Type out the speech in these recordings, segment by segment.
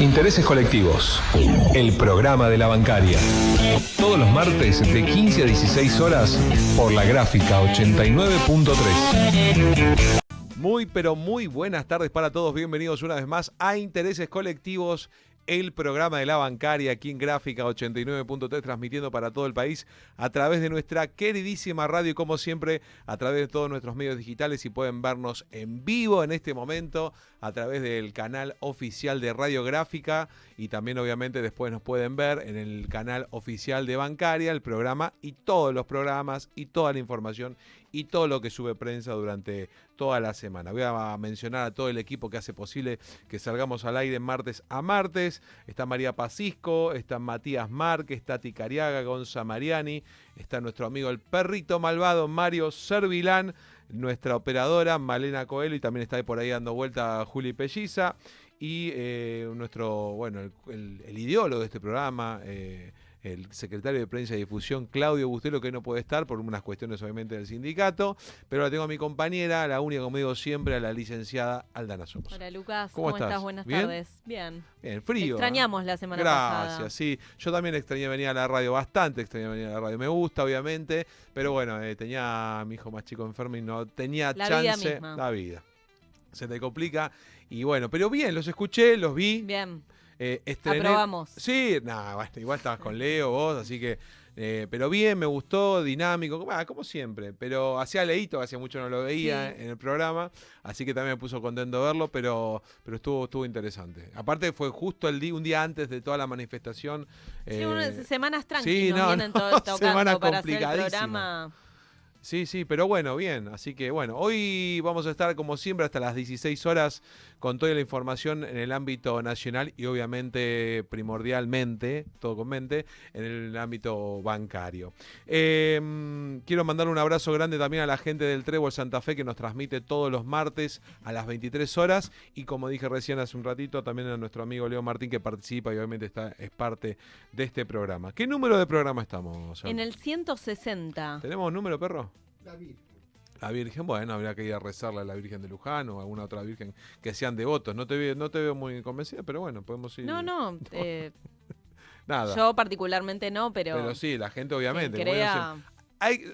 Intereses colectivos. El programa de la bancaria. Todos los martes de 15 a 16 horas por la Gráfica 89.3. Muy pero muy buenas tardes para todos. Bienvenidos una vez más a Intereses Colectivos, el programa de la bancaria aquí en Gráfica 89.3, transmitiendo para todo el país a través de nuestra queridísima radio y como siempre a través de todos nuestros medios digitales, y pueden vernos en vivo en este momento a través del canal oficial de Radio Gráfica, y también obviamente después nos pueden ver en el canal oficial de Bancaria, el programa y todos los programas y toda la información y todo lo que sube prensa durante toda la semana. Voy a mencionar a todo el equipo que hace posible que salgamos al aire martes a martes. Está María Pacisco, está Matías Márquez, Tati Cariaga, Gonza Mariani, está nuestro amigo el perrito malvado Mario Servilán, nuestra operadora Malena Coelho, y también está por ahí dando vuelta Juli Pelliza, y nuestro, bueno, el ideólogo de este programa, el secretario de Prensa y Difusión, Claudio Bustelo, que no puede estar por unas cuestiones obviamente del sindicato, pero la tengo a mi compañera, la única, como digo siempre, a la licenciada Aldana Somos. Hola Lucas, ¿cómo estás? Buenas ¿Bien? tardes. Bien. Bien, frío. Extrañamos la semana pasada. Gracias, sí. Yo también extrañé venir a la radio, bastante extrañé venir a la radio. Me gusta, obviamente, pero bueno, tenía a mi hijo más chico enfermo y no tenía chance. Vida misma. La vida. Se te complica. Y bueno, pero bien, los escuché, los vi. Bien. Aprobamos. Sí, nada, bueno, igual estabas con Leo, vos, así que. Pero bien, me gustó, dinámico, como siempre. Pero hacía leíto, hacía mucho no lo veía en el programa, así que también me puso contento verlo, pero estuvo interesante. Aparte fue justo un día antes de toda la manifestación. Sí, unas semanas sí, tranquilas, vienen tocando semana para hacer el complicadísima. programa. Sí, pero bueno, bien. Así que bueno, hoy vamos a estar como siempre hasta las 16 horas con toda la información en el ámbito nacional y obviamente primordialmente, todo con mente, en el ámbito bancario. Quiero mandar un abrazo grande también a la gente del Trébol Santa Fe que nos transmite todos los martes a las 23 horas y como dije recién hace un ratito, también a nuestro amigo Leo Martín que participa y obviamente es parte de este programa. ¿Qué número de programa estamos? En el 160. ¿Tenemos un número, perro? La Virgen. La Virgen, bueno, habría que ir a rezarle a la Virgen de Luján o a alguna otra Virgen que sean devotos. No te veo muy convencida, pero bueno, podemos ir. No. Nada. Yo particularmente no, pero sí, la gente obviamente. Crea...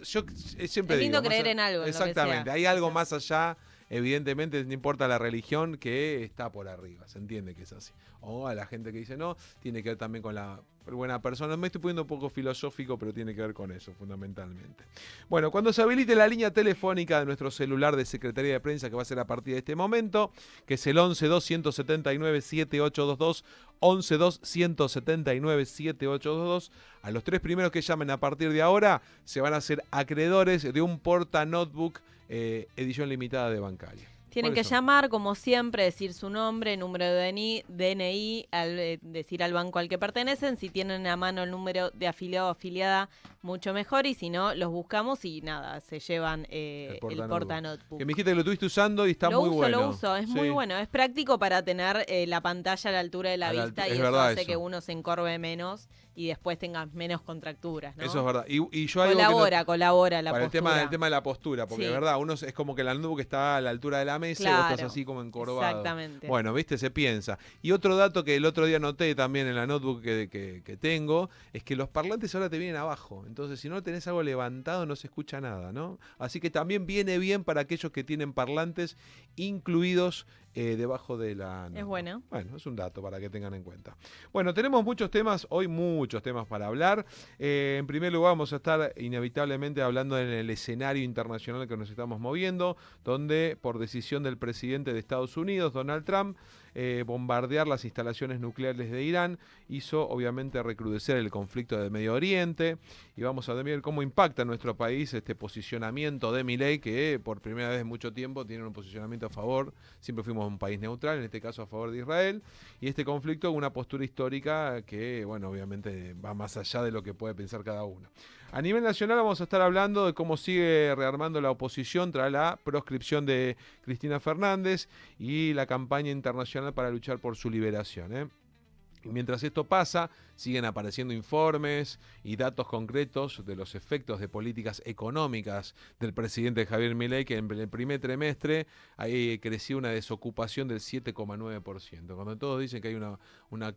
Yo siempre es lindo digo, creer en algo. Exactamente, en lo que sea. hay algo más allá, evidentemente, no importa la religión, que está por arriba, se entiende que es así. O a la gente que dice no, tiene que ver también con la buena persona. Me estoy poniendo un poco filosófico, pero tiene que ver con eso, fundamentalmente. Bueno, cuando se habilite la línea telefónica de nuestro celular de Secretaría de Prensa, que va a ser a partir de este momento, que es el 11-2-179-7822, 11-2-179-7822, a los tres primeros que llamen a partir de ahora, se van a hacer acreedores de un porta notebook edición limitada de Bancaria. Tienen que llamar, como siempre, decir su nombre, número de DNI, decir al banco al que pertenecen. Si tienen a mano el número de afiliado o afiliada, mucho mejor. Y si no, los buscamos y nada, se llevan el porta notebook. Que me dijiste que lo estuviste usando y está muy bueno. Lo uso, es muy bueno. Es práctico para tener la pantalla a la altura de la vista y eso hace que uno se encorve menos y después tengas menos contracturas, ¿no? Eso es verdad. Y yo colabora la para postura. El tema de la postura, porque de verdad, uno es como que el notebook está a la altura de la mesa y vos estás así como encorvado. Exactamente. Bueno, viste, se piensa. Y otro dato que el otro día noté también en la notebook que tengo, es que los parlantes ahora te vienen abajo. Entonces, si no tenés algo levantado, no se escucha nada, ¿no? Así que también viene bien para aquellos que tienen parlantes incluidos debajo de la notebook. Es bueno. Bueno, es un dato para que tengan en cuenta. Bueno, tenemos muchos temas, hoy muchos temas para hablar. En primer lugar vamos a estar inevitablemente hablando en el escenario internacional que nos estamos moviendo, donde por decisión del presidente de Estados Unidos, Donald Trump, bombardear las instalaciones nucleares de Irán hizo obviamente recrudecer el conflicto de Medio Oriente, y vamos a ver cómo impacta en nuestro país este posicionamiento de Milei, que por primera vez en mucho tiempo tiene un posicionamiento a favor, siempre fuimos un país neutral, en este caso a favor de Israel, y este conflicto una postura histórica que, bueno, obviamente va más allá de lo que puede pensar cada uno. A nivel nacional vamos a estar hablando de cómo sigue rearmando la oposición tras la proscripción de Cristina Fernández y la campaña internacional para luchar por su liberación, Y mientras esto pasa, siguen apareciendo informes y datos concretos de los efectos de políticas económicas del presidente Javier Milei, que en el primer trimestre ahí creció una desocupación del 7,9%. Cuando todos dicen que hay una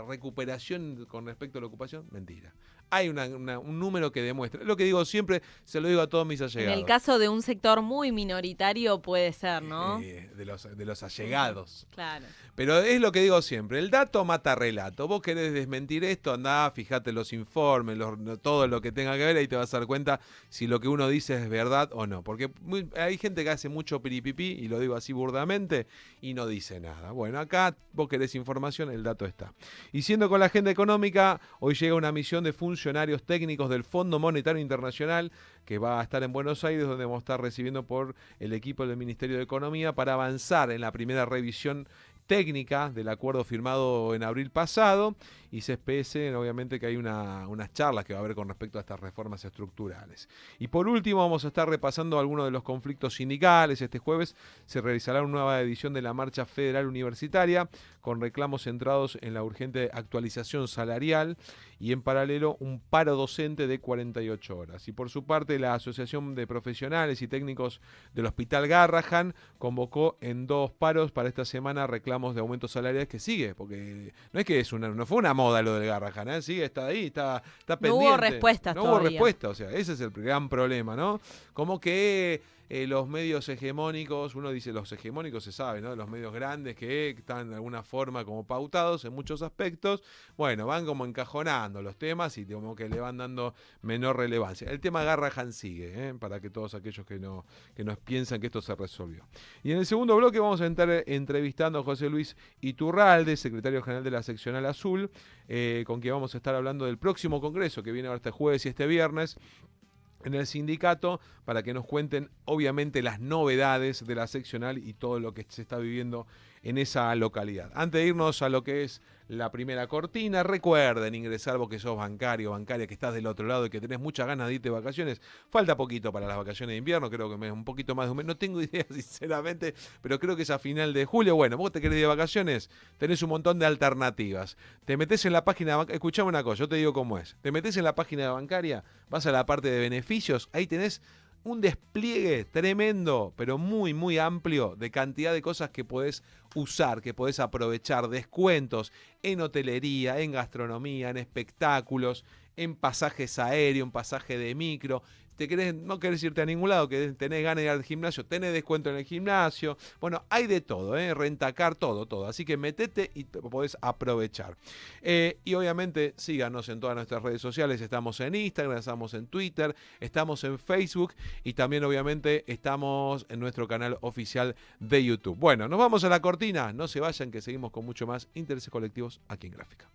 recuperación con respecto a la ocupación, mentira. Hay un número que demuestra. Lo que digo siempre, se lo digo a todos mis allegados. En el caso de un sector muy minoritario puede ser, ¿no? De los allegados. Claro. Pero es lo que digo siempre, el dato mata relato. Vos querés desmentir esto, andá, fíjate los informes, todo lo que tenga que ver, ahí te vas a dar cuenta si lo que uno dice es verdad o no. Porque hay gente que hace mucho piripipí, y lo digo así burdamente, y no dice nada. Bueno, acá vos querés información, el dato está. Y siendo con la agenda económica, hoy llega una misión de funcionarios técnicos del Fondo Monetario Internacional, que va a estar en Buenos Aires, donde vamos a estar recibiendo por el equipo del Ministerio de Economía para avanzar en la primera revisión técnica del acuerdo firmado en abril pasado, y se espera obviamente que hay unas charlas que va a haber con respecto a estas reformas estructurales. Y por último vamos a estar repasando algunos de los conflictos sindicales. Este jueves se realizará una nueva edición de la Marcha Federal Universitaria con reclamos centrados en la urgente actualización salarial y en paralelo un paro docente de 48 horas. Y por su parte la Asociación de Profesionales y Técnicos del Hospital Garrahan convocó en 2 paros para esta semana reclamos de aumentos salariales, que sigue, porque no es que no fue una moda lo del Garrahan, ¿eh? Sigue, está ahí, está pendiente. No hubo respuestas No todavía. hubo respuesta, o sea, ese es el gran problema, ¿no? Como que los medios hegemónicos, uno dice los hegemónicos se sabe, ¿no? Los medios grandes que están de alguna forma como pautados en muchos aspectos, bueno, van como encajonando los temas y como que le van dando menor relevancia. El tema Garrahan sigue, para que todos aquellos que nos piensan que esto se resolvió. Y en el segundo bloque vamos a estar entrevistando a José Luis Iturralde, secretario general de la Seccional Azul, con quien vamos a estar hablando del próximo congreso que viene ahora este jueves y este viernes en el sindicato, para que nos cuenten obviamente las novedades de la seccional y todo lo que se está viviendo en esa localidad. Antes de irnos a lo que es la primera cortina, recuerden ingresar, vos que sos bancario, bancaria, que estás del otro lado y que tenés muchas ganas de irte de vacaciones. Falta poquito para las vacaciones de invierno, creo que un poquito más de un mes, no tengo idea sinceramente, pero creo que es a final de julio. Bueno, vos te querés ir de vacaciones, tenés un montón de alternativas. Te metés en la página, escuchame una cosa, yo te digo cómo es. Te metés en la página de bancaria, vas a la parte de beneficios, ahí tenés un despliegue tremendo, pero muy, muy amplio de cantidad de cosas que podés usar, que podés aprovechar, descuentos en hotelería, en gastronomía, en espectáculos, en pasajes aéreos, en pasaje de micro. No querés irte a ningún lado, que tenés ganas de ir al gimnasio, tenés descuento en el gimnasio. Bueno, hay de todo, Rentacar, todo. Así que metete y podés aprovechar. Y obviamente síganos en todas nuestras redes sociales. Estamos en Instagram, estamos en Twitter, estamos en Facebook y también obviamente estamos en nuestro canal oficial de YouTube. Bueno, nos vamos a la cortina. No se vayan, que seguimos con mucho más Intereses Colectivos aquí en Gráfica.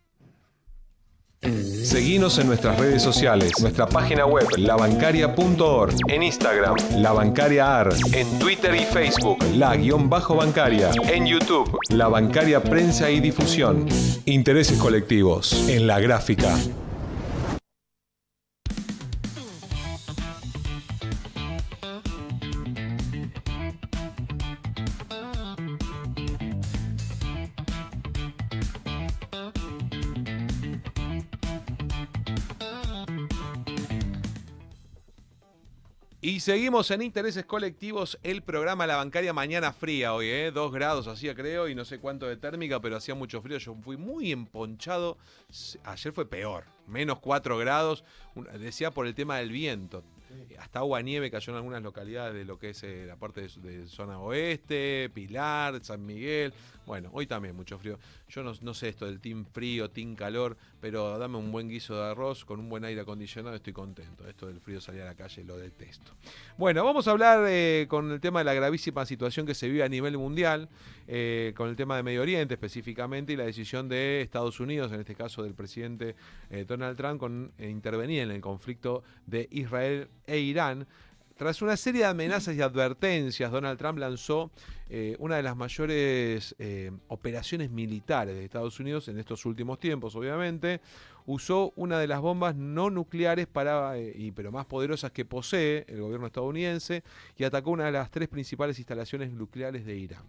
Seguinos en nuestras redes sociales, nuestra página web labancaria.org, en Instagram, La Bancaria AR, en Twitter y Facebook, La_Bancaria, en YouTube, La Bancaria Prensa y Difusión. Intereses Colectivos, en La Gráfica. Y seguimos en Intereses Colectivos, el programa La Bancaria. Mañana fría hoy, 2 grados hacía creo y no sé cuánto de térmica, pero hacía mucho frío. Yo fui muy emponchado. Ayer fue peor, menos 4 grados, decía por el tema del viento. Hasta agua nieve cayó en algunas localidades de lo que es la parte de zona oeste, Pilar, San Miguel. Bueno, hoy también mucho frío. Yo no sé esto del team frío, team calor, pero dame un buen guiso de arroz con un buen aire acondicionado, estoy contento. Esto del frío, salir a la calle, lo detesto. Bueno, vamos a hablar con el tema de la gravísima situación que se vive a nivel mundial, con el tema de Medio Oriente específicamente, y la decisión de Estados Unidos, en este caso del presidente Donald Trump, con intervenir en el conflicto de Israel e Irán. Tras una serie de amenazas y advertencias, Donald Trump lanzó una de las mayores operaciones militares de Estados Unidos en estos últimos tiempos, obviamente. Usó una de las bombas no nucleares pero más poderosas que posee el gobierno estadounidense, y atacó una de las 3 principales instalaciones nucleares de Irán.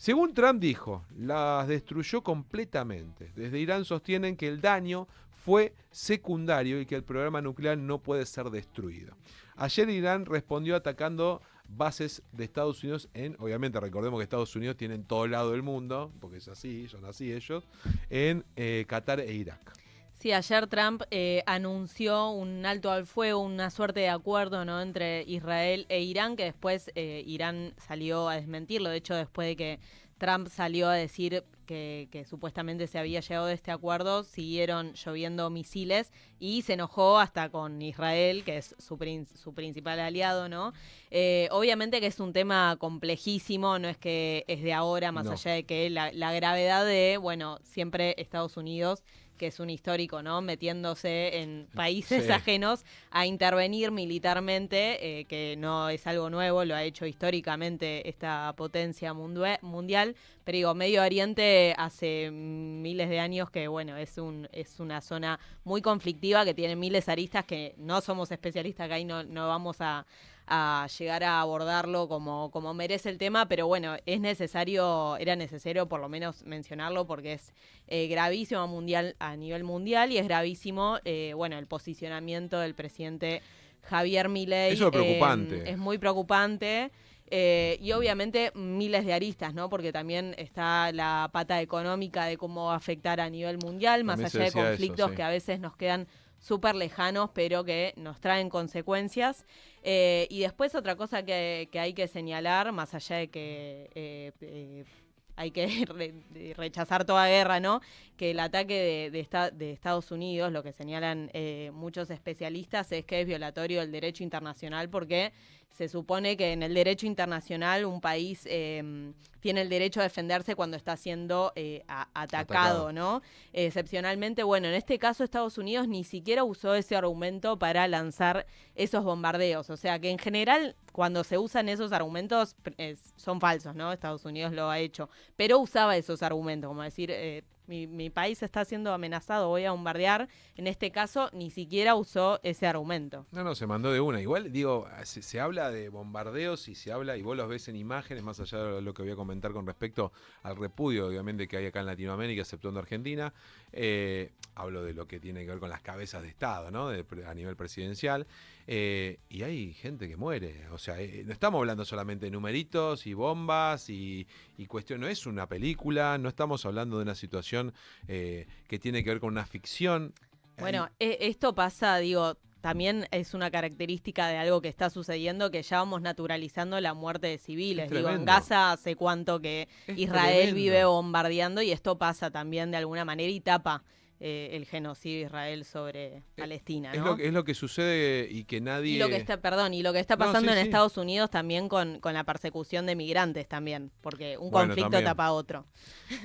Según Trump dijo, las destruyó completamente. Desde Irán sostienen que el daño fue secundario y que el programa nuclear no puede ser destruido. Ayer Irán respondió atacando bases de Estados Unidos obviamente recordemos que Estados Unidos tiene en todo lado del mundo, porque es así, son así ellos, en Qatar e Irak. Sí, ayer Trump anunció un alto al fuego, una suerte de acuerdo, ¿no?, entre Israel e Irán, que después Irán salió a desmentirlo. De hecho, después de que Trump salió a decir que supuestamente se había llegado a este acuerdo, siguieron lloviendo misiles y se enojó hasta con Israel, que es su principal aliado, ¿no? Obviamente que es un tema complejísimo, no es que es de ahora, más allá de que la gravedad de, bueno, siempre Estados Unidos, que es un histórico, ¿no?, metiéndose en países ajenos a intervenir militarmente, que no es algo nuevo, lo ha hecho históricamente esta potencia mundial, pero digo, Medio Oriente hace miles de años que, bueno, es una zona muy conflictiva que tiene miles de aristas que no somos especialistas acá y no vamos a llegar a abordarlo como merece el tema, pero bueno, era necesario por lo menos mencionarlo porque es gravísimo a nivel mundial y es gravísimo, el posicionamiento del presidente Javier Milei. Eso es preocupante. Es muy preocupante. Y obviamente miles de aristas, ¿no? Porque también está la pata económica de cómo va a afectar a nivel mundial, más allá de conflictos que a veces nos quedan súper lejanos, pero que nos traen consecuencias. Y después otra cosa que hay que señalar, más allá de que hay que rechazar toda guerra, ¿no?, que el ataque de Estados Unidos, lo que señalan muchos especialistas, es que es violatorio del derecho internacional, porque se supone que en el derecho internacional un país tiene el derecho a defenderse cuando está siendo atacado, ¿no? Excepcionalmente, bueno, en este caso Estados Unidos ni siquiera usó ese argumento para lanzar esos bombardeos. O sea que en general cuando se usan esos argumentos son falsos, ¿no? Estados Unidos lo ha hecho. Pero usaba esos argumentos, como decir, mi país está siendo amenazado, voy a bombardear. En este caso ni siquiera usó ese argumento. No, se mandó de una. Igual, digo, se habla de bombardeos y y vos los ves en imágenes, más allá de lo que voy a comentar con respecto al repudio, obviamente, que hay acá en Latinoamérica, exceptuando Argentina. Hablo de lo que tiene que ver con las cabezas de Estado, ¿no?, a nivel presidencial. Y hay gente que muere. O sea, no estamos hablando solamente de numeritos y bombas y cuestión. No es una película, no estamos hablando de una situación que tiene que ver con una ficción. Bueno, esto pasa, digo, también es una característica de algo que está sucediendo, que ya vamos naturalizando la muerte de civiles. Digo, en Gaza hace cuánto que Israel vive bombardeando y esto pasa también de alguna manera y tapa el genocidio de Israel sobre Palestina, ¿no? Es lo que sucede y que nadie... Y lo que está pasando en Estados Unidos también con la persecución de migrantes también, porque un conflicto también tapa otro.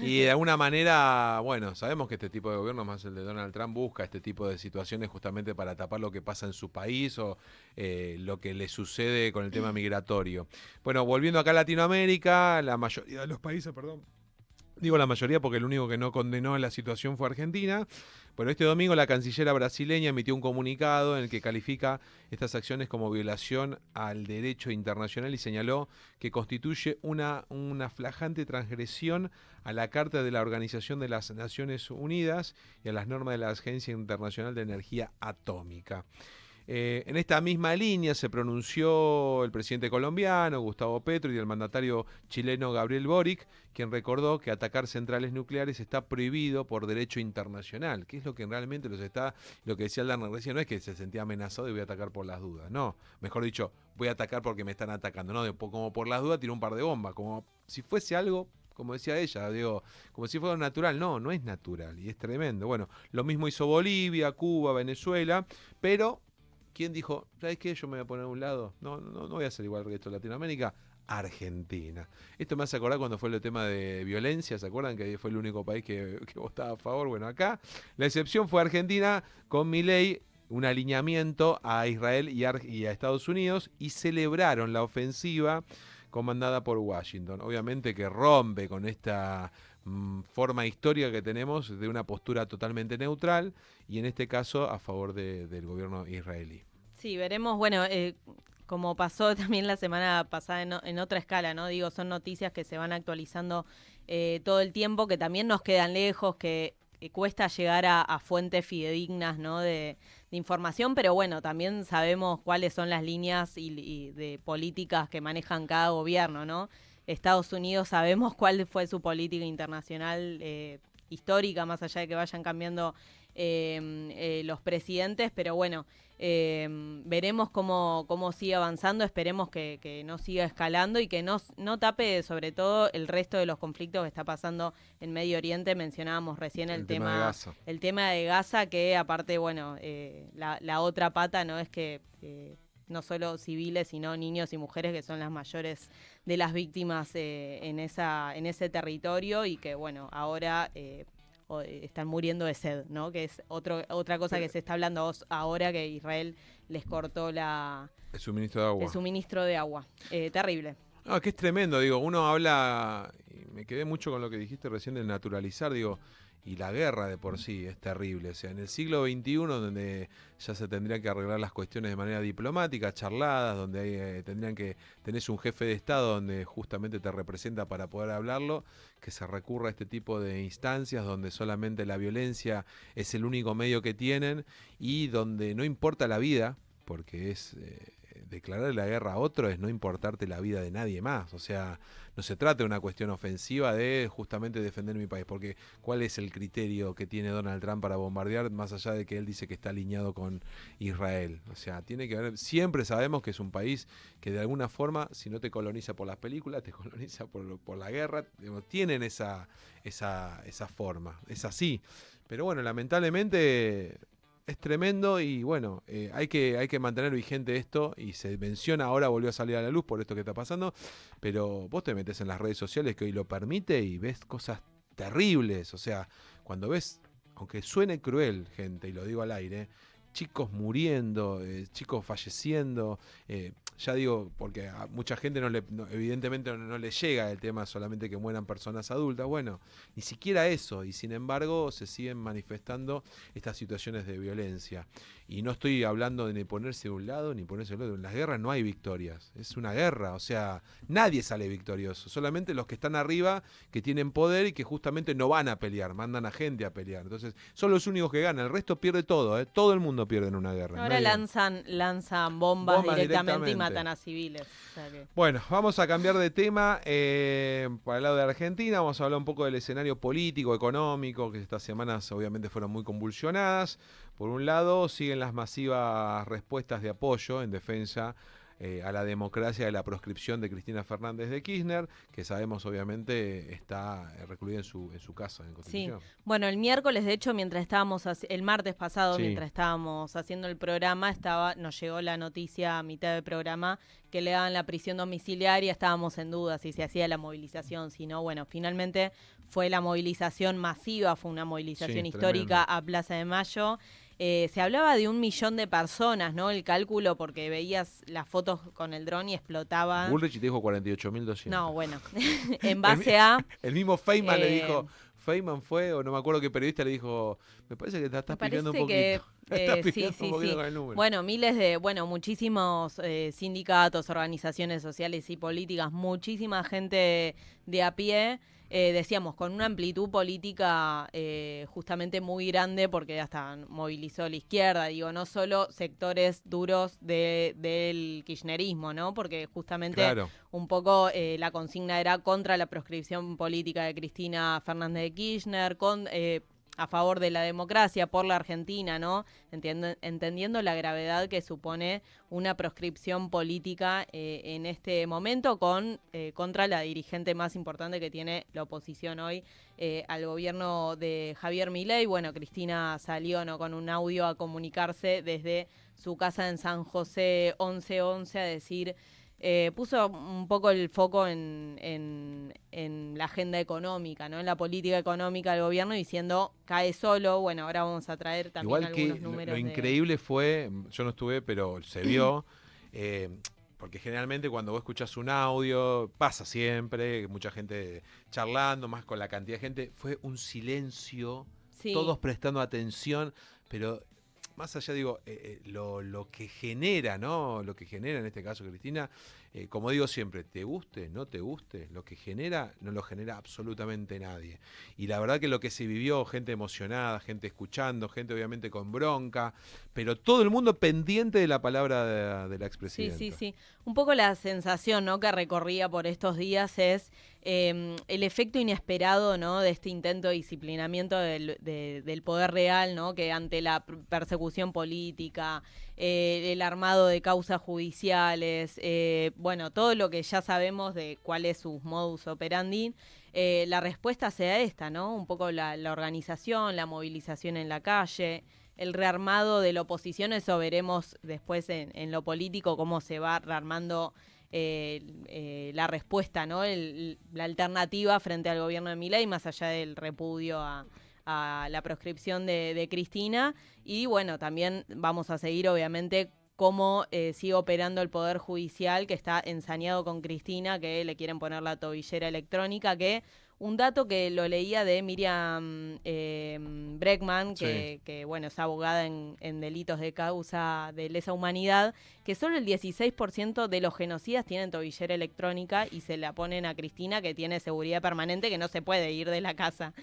Y de alguna manera, bueno, sabemos que este tipo de gobierno, más el de Donald Trump, busca este tipo de situaciones justamente para tapar lo que pasa en su país o lo que le sucede con el tema migratorio. Bueno, volviendo acá a Latinoamérica, la mayoría de los países, digo la mayoría porque el único que no condenó la situación fue Argentina. Bueno, este domingo la canciller brasileña emitió un comunicado en el que califica estas acciones como violación al derecho internacional y señaló que constituye una flagrante transgresión a la Carta de la Organización de las Naciones Unidas y a las normas de la Agencia Internacional de Energía Atómica. En esta misma línea se pronunció el presidente colombiano, Gustavo Petro, y el mandatario chileno Gabriel Boric, quien recordó que atacar centrales nucleares está prohibido por derecho internacional, que es lo que realmente lo que decía Lerner recién, no es que se sentía amenazado y voy a atacar por las dudas, no, mejor dicho, voy a atacar porque me están atacando, no, como por las dudas tiró un par de bombas, como si fuese algo, como decía ella, digo, como si fuera natural. No es natural y es tremendo. Bueno, lo mismo hizo Bolivia, Cuba, Venezuela, pero ¿quién dijo, ¿sabes qué? Yo me voy a poner a un lado. No voy a ser igual que el resto de Latinoamérica. Argentina. Esto me hace acordar cuando fue el tema de violencia, ¿se acuerdan? Que fue el único país que votaba a favor. Bueno, acá la excepción fue Argentina con Milei, un alineamiento a Israel y a Estados Unidos, y celebraron la ofensiva comandada por Washington. Obviamente que rompe con esta forma histórica que tenemos de una postura totalmente neutral y en este caso a favor del gobierno israelí. Sí, veremos, bueno, como pasó también la semana pasada en otra escala, ¿no? Digo, son noticias que se van actualizando todo el tiempo, que también nos quedan lejos, que cuesta llegar a fuentes fidedignas, ¿no? De información, pero bueno, también sabemos cuáles son las líneas y de políticas que manejan cada gobierno, ¿no? Estados Unidos sabemos cuál fue su política internacional histórica, más allá de que vayan cambiando los presidentes, pero bueno, veremos cómo sigue avanzando, esperemos que no siga escalando y que no tape sobre todo el resto de los conflictos que está pasando en Medio Oriente. Mencionábamos recién el tema de Gaza. El tema de Gaza, que aparte, bueno, la otra pata no es que no solo civiles, sino niños y mujeres, que son las mayores de las víctimas en ese territorio, y que, bueno, ahora están muriendo de sed, ¿no? Que es otra cosa que se está hablando ahora, que Israel les cortó El suministro de agua. el suministro de agua. Terrible. No, que es tremendo, digo, uno habla, y me quedé mucho con lo que dijiste recién de naturalizar, digo, y la guerra de por sí es terrible. O sea, en el siglo XXI, donde ya se tendrían que arreglar las cuestiones de manera diplomática, charladas, donde tenés un jefe de Estado donde justamente te representa para poder hablarlo, que se recurra a este tipo de instancias donde solamente la violencia es el único medio que tienen y donde no importa la vida, porque es declarar la guerra a otro es no importarte la vida de nadie más. O sea, no se trata de una cuestión ofensiva de justamente defender mi país, porque ¿cuál es el criterio que tiene Donald Trump para bombardear, más allá de que él dice que está alineado con Israel? O sea, tiene que haber, siempre sabemos que es un país que de alguna forma, si no te coloniza por las películas, te coloniza por la guerra. Digamos, tienen esa forma, es así. Pero bueno, lamentablemente es tremendo y bueno, hay que mantener vigente esto, y se menciona, ahora volvió a salir a la luz por esto que está pasando, pero vos te metés en las redes sociales que hoy lo permite y ves cosas terribles. O sea, cuando ves, aunque suene cruel, gente, y lo digo al aire, chicos muriendo, chicos falleciendo, ya digo, porque a mucha gente evidentemente no le llega el tema solamente que mueran personas adultas. Bueno, ni siquiera eso, y sin embargo se siguen manifestando estas situaciones de violencia. Y no estoy hablando de ni ponerse de un lado ni ponerse del otro. En las guerras no hay victorias, es una guerra, o sea, nadie sale victorioso, solamente los que están arriba, que tienen poder y que justamente no van a pelear, mandan a gente a pelear. Entonces son los únicos que ganan, el resto pierde todo, todo el mundo pierde en una guerra. Ahora lanzan bombas directamente y matan a civiles. O sea que... Bueno, vamos a cambiar de tema para el lado de Argentina. Vamos a hablar un poco del escenario político, económico, que estas semanas obviamente fueron muy convulsionadas. Por un lado, siguen las masivas respuestas de apoyo en defensa a la democracia de la proscripción de Cristina Fernández de Kirchner, que sabemos obviamente está recluida en su casa en Constitución. Sí, bueno, el miércoles, de hecho, el martes pasado, sí, mientras estábamos haciendo el programa, nos llegó la noticia a mitad del programa que le daban la prisión domiciliaria. Estábamos en duda si se hacía la movilización, si no. Bueno, finalmente fue la movilización masiva, fue una movilización histórica a Plaza de Mayo. Se hablaba de 1 millón de personas, ¿no? El cálculo, porque veías las fotos con el dron y explotaban. Bullrich te dijo 48.200. No, bueno, en base a... El mismo Feynman le dijo, Feynman fue, o no me acuerdo qué periodista le dijo, me parece que te estás pidiendo un poquito. Sí. Con el número. Bueno, muchísimos sindicatos, organizaciones sociales y políticas, muchísima gente de a pie. Decíamos, con una amplitud política justamente muy grande, porque hasta movilizó la izquierda, digo, no solo sectores duros del kirchnerismo, ¿no? Porque justamente un poco la consigna era contra la proscripción política de Cristina Fernández de Kirchner, a favor de la democracia, por la Argentina, ¿no? Entendiendo la gravedad que supone una proscripción política en este momento contra la dirigente más importante que tiene la oposición hoy al gobierno de Javier Milei. Bueno, Cristina salió, ¿no?, con un audio a comunicarse desde su casa en San José 1111 a decir... puso un poco el foco en la agenda económica, ¿no? En la política económica del gobierno, diciendo, cae solo. Bueno, ahora vamos a traer también igual algunos que números. Lo increíble fue, yo no estuve, pero se vio, porque generalmente cuando vos escuchás un audio, pasa siempre, mucha gente charlando, más con la cantidad de gente, fue un silencio, Sí. Todos prestando atención, pero más allá, digo, lo que genera, ¿no? Lo que genera en este caso, Cristina, como digo siempre, te guste, no te guste, lo que genera, no lo genera absolutamente nadie. Y la verdad que lo que se vivió, gente emocionada, gente escuchando, gente obviamente con bronca, pero todo el mundo pendiente de la palabra de la expresidenta. Sí. Un poco la sensación, ¿no?, que recorría por estos días es el efecto inesperado, ¿no?, de este intento de disciplinamiento del poder real, ¿no?, que ante la persecución política, el armado de causas judiciales, bueno, todo lo que ya sabemos de cuál es su modus operandi, la respuesta sea esta, ¿no? Un poco la organización, la movilización en la calle, el rearmado de la oposición. Eso veremos después en lo político, cómo se va rearmando la respuesta, ¿no? La alternativa frente al gobierno de Milei, más allá del repudio a la proscripción de Cristina. Y bueno, también vamos a seguir, obviamente, cómo sigue operando el Poder Judicial, que está ensañado con Cristina, que le quieren poner la tobillera electrónica, que un dato que lo leía de Miriam Bregman, que bueno, es abogada en delitos de causa de lesa humanidad, que solo el 16% de los genocidas tienen tobillera electrónica y se la ponen a Cristina, que tiene seguridad permanente, que no se puede ir de la casa.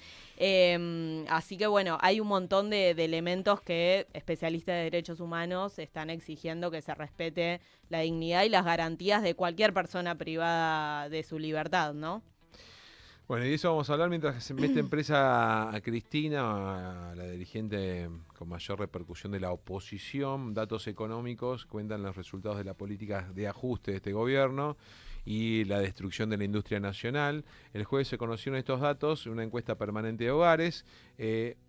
Así que bueno, hay un montón de elementos que especialistas de derechos humanos están exigiendo que se respete la dignidad y las garantías de cualquier persona privada de su libertad, ¿no? Bueno, y de eso vamos a hablar mientras se mete en presa a Cristina, a la dirigente con mayor repercusión de la oposición. Datos económicos cuentan los resultados de la política de ajuste de este gobierno y la destrucción de la industria nacional. El jueves se conocieron estos datos, una encuesta permanente de hogares,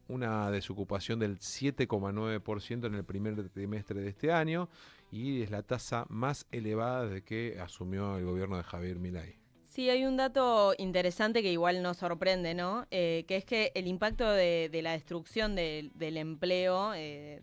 una desocupación del 7,9% en el primer trimestre de este año, y es la tasa más elevada desde que asumió el gobierno de Javier Milei. Sí, hay un dato interesante que igual nos sorprende, ¿no? Que es que el impacto de la destrucción del empleo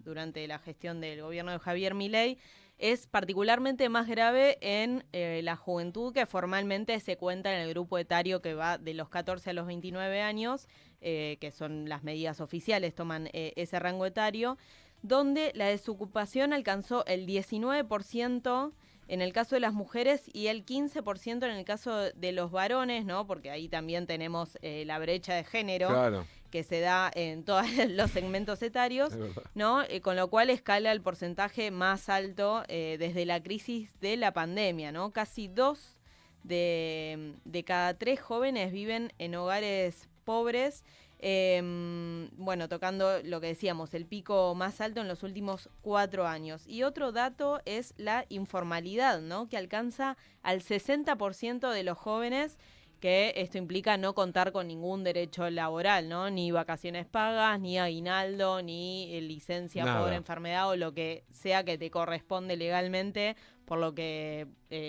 durante la gestión del gobierno de Javier Milei es particularmente más grave en la juventud, que formalmente se cuenta en el grupo etario que va de los 14 a los 29 años, que son las medidas oficiales, toman ese rango etario, donde la desocupación alcanzó el 19% en el caso de las mujeres y el 15% en el caso de los varones, ¿no? Porque ahí también tenemos la brecha de género, claro, que se da en todos los segmentos etarios, ¿no? Con lo cual escala el porcentaje más alto desde la crisis de la pandemia, ¿no? Casi 2 de cada 3 jóvenes viven en hogares pobres. Bueno, tocando lo que decíamos, el pico más alto en los últimos 4 años. Y otro dato es la informalidad, ¿no?, que alcanza al 60% de los jóvenes, que esto implica no contar con ningún derecho laboral, ¿no? Ni vacaciones pagas, ni aguinaldo, ni licencia por enfermedad o lo que sea que te corresponde legalmente, por lo que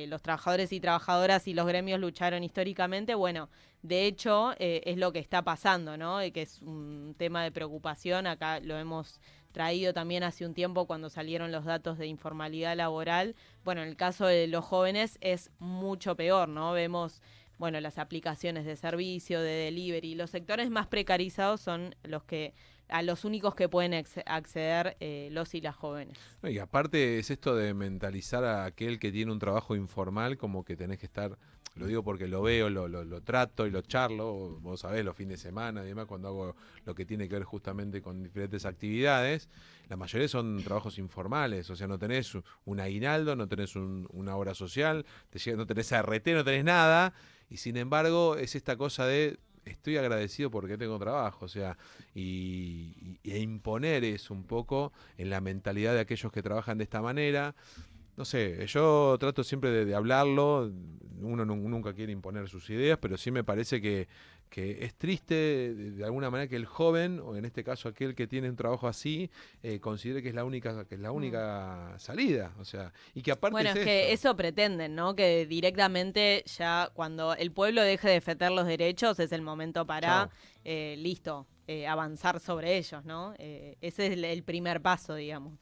los trabajadores y trabajadoras y los gremios lucharon históricamente. Bueno, de hecho, es lo que está pasando, ¿no? Que es un tema de preocupación. Acá lo hemos traído también hace un tiempo cuando salieron los datos de informalidad laboral. Bueno, en el caso de los jóvenes es mucho peor, ¿no? Vemos, bueno, las aplicaciones de servicio, de delivery. Los sectores más precarizados son los únicos que pueden acceder los y las jóvenes. Y aparte es esto de mentalizar a aquel que tiene un trabajo informal como que tenés que estar, lo digo porque lo veo, lo trato y lo charlo, vos sabés, los fines de semana y demás, cuando hago lo que tiene que ver justamente con diferentes actividades, la mayoría son trabajos informales, o sea, no tenés un aguinaldo, no tenés una obra social, no tenés ART, no tenés nada, y sin embargo es esta cosa de estoy agradecido porque tengo trabajo, o sea, e imponer eso un poco en la mentalidad de aquellos que trabajan de esta manera. No sé, yo trato siempre de hablarlo, uno nunca quiere imponer sus ideas, pero sí me parece que es triste de alguna manera que el joven, o en este caso aquel que tiene un trabajo así, considere que es la única salida, o sea, y que aparte es que eso pretenden, ¿no? Que directamente ya cuando el pueblo deje de defender los derechos es el momento para, listo, avanzar sobre ellos, ¿no? Ese es el primer paso, digamos.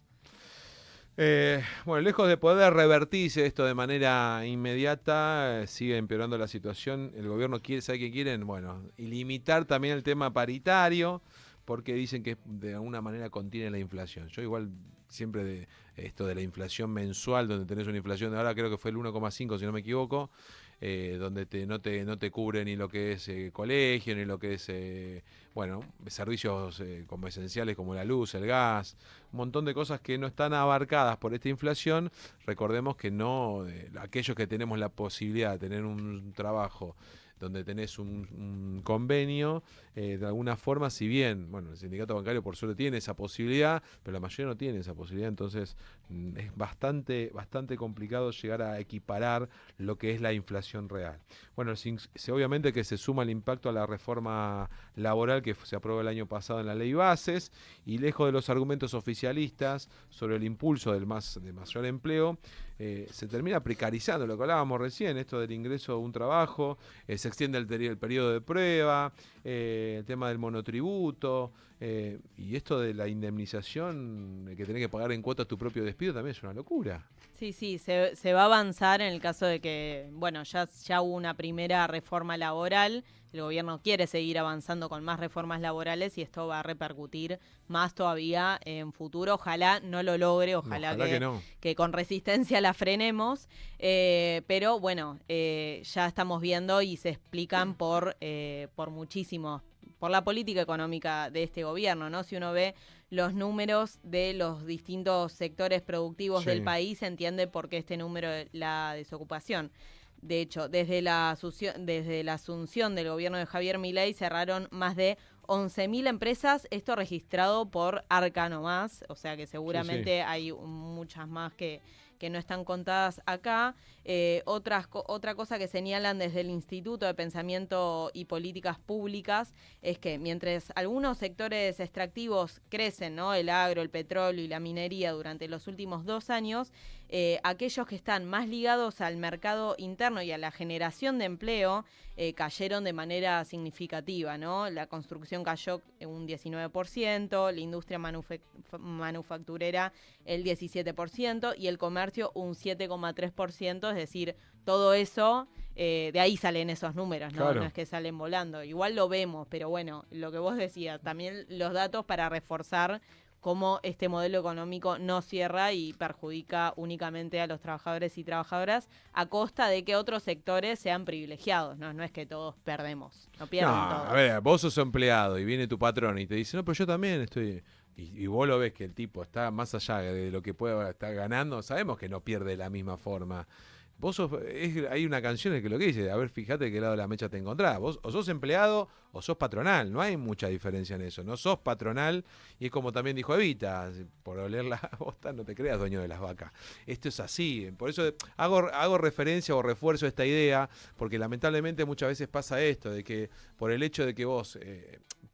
Bueno, lejos de poder revertirse esto de manera inmediata, sigue empeorando la situación. El gobierno quiere, ¿sabe qué quieren? Bueno, y limitar también el tema paritario, porque dicen que de alguna manera contiene la inflación. Yo igual siempre de esto de la inflación mensual, donde tenés una inflación de ahora creo que fue el 1,5 si no me equivoco, donde no te cubre ni lo que es colegio, ni lo que es bueno, servicios como esenciales como la luz, el gas, un montón de cosas que no están abarcadas por esta inflación. Recordemos que no, aquellos que tenemos la posibilidad de tener un trabajo donde tenés un convenio, de alguna forma, si bien, bueno, el sindicato bancario por suerte tiene esa posibilidad, pero la mayoría no tiene esa posibilidad, entonces es bastante complicado llegar a equiparar lo que es la inflación real. Bueno, obviamente que se suma el impacto a la reforma laboral que se aprobó el año pasado en la ley Bases, y lejos de los argumentos oficialistas sobre el impulso de mayor empleo, se termina precarizando lo que hablábamos recién, esto del ingreso a un trabajo, se extiende el periodo de prueba, el tema del monotributo, y esto de la indemnización, que tenés que pagar en cuotas tu propio despido, también es una locura. Sí, se va a avanzar en el caso de que, bueno, ya hubo una primera reforma laboral, el gobierno quiere seguir avanzando con más reformas laborales y esto va a repercutir más todavía en futuro. Ojalá no lo logre, ojalá que no, que con resistencia la frenemos, pero bueno, ya estamos viendo y se explican por muchísimos, por la política económica de este gobierno, ¿no? Si uno ve los números de los distintos sectores productivos del país, se entiende por qué este número de la desocupación. De hecho, desde la asunción del gobierno de Javier Milei cerraron más de 11.000 empresas, esto registrado por Arca nomás, o sea que seguramente hay muchas más que no están contadas acá. Otra cosa que señalan desde el Instituto de Pensamiento y Políticas Públicas es que mientras algunos sectores extractivos crecen, ¿no? El agro, el petróleo y la minería durante los últimos 2 años, aquellos que están más ligados al mercado interno y a la generación de empleo cayeron de manera significativa, ¿no? La construcción cayó un 19%, la industria manufacturera el 17% y el comercio un 7,3%, es decir, todo eso, de ahí salen esos números, ¿no? Claro. No es que salen volando. Igual lo vemos, pero bueno, lo que vos decías, también los datos para reforzar cómo este modelo económico no cierra y perjudica únicamente a los trabajadores y trabajadoras a costa de que otros sectores sean privilegiados, ¿no? No es que todos perdemos, no pierden todos. A ver, vos sos empleado y viene tu patrón y te dice, no, pero yo también estoy... Y vos lo ves que el tipo está más allá de lo que puede estar ganando, sabemos que no pierde de la misma forma. Hay una canción en que lo que dice, a ver, fíjate de qué lado de la mecha te encontrás. Vos o sos empleado o sos patronal, no hay mucha diferencia en eso. No sos patronal y es como también dijo Evita, por oler la bosta no te creas dueño de las vacas. Esto es así, por eso hago referencia o refuerzo esta idea, porque lamentablemente muchas veces pasa esto, de que por el hecho de que vos...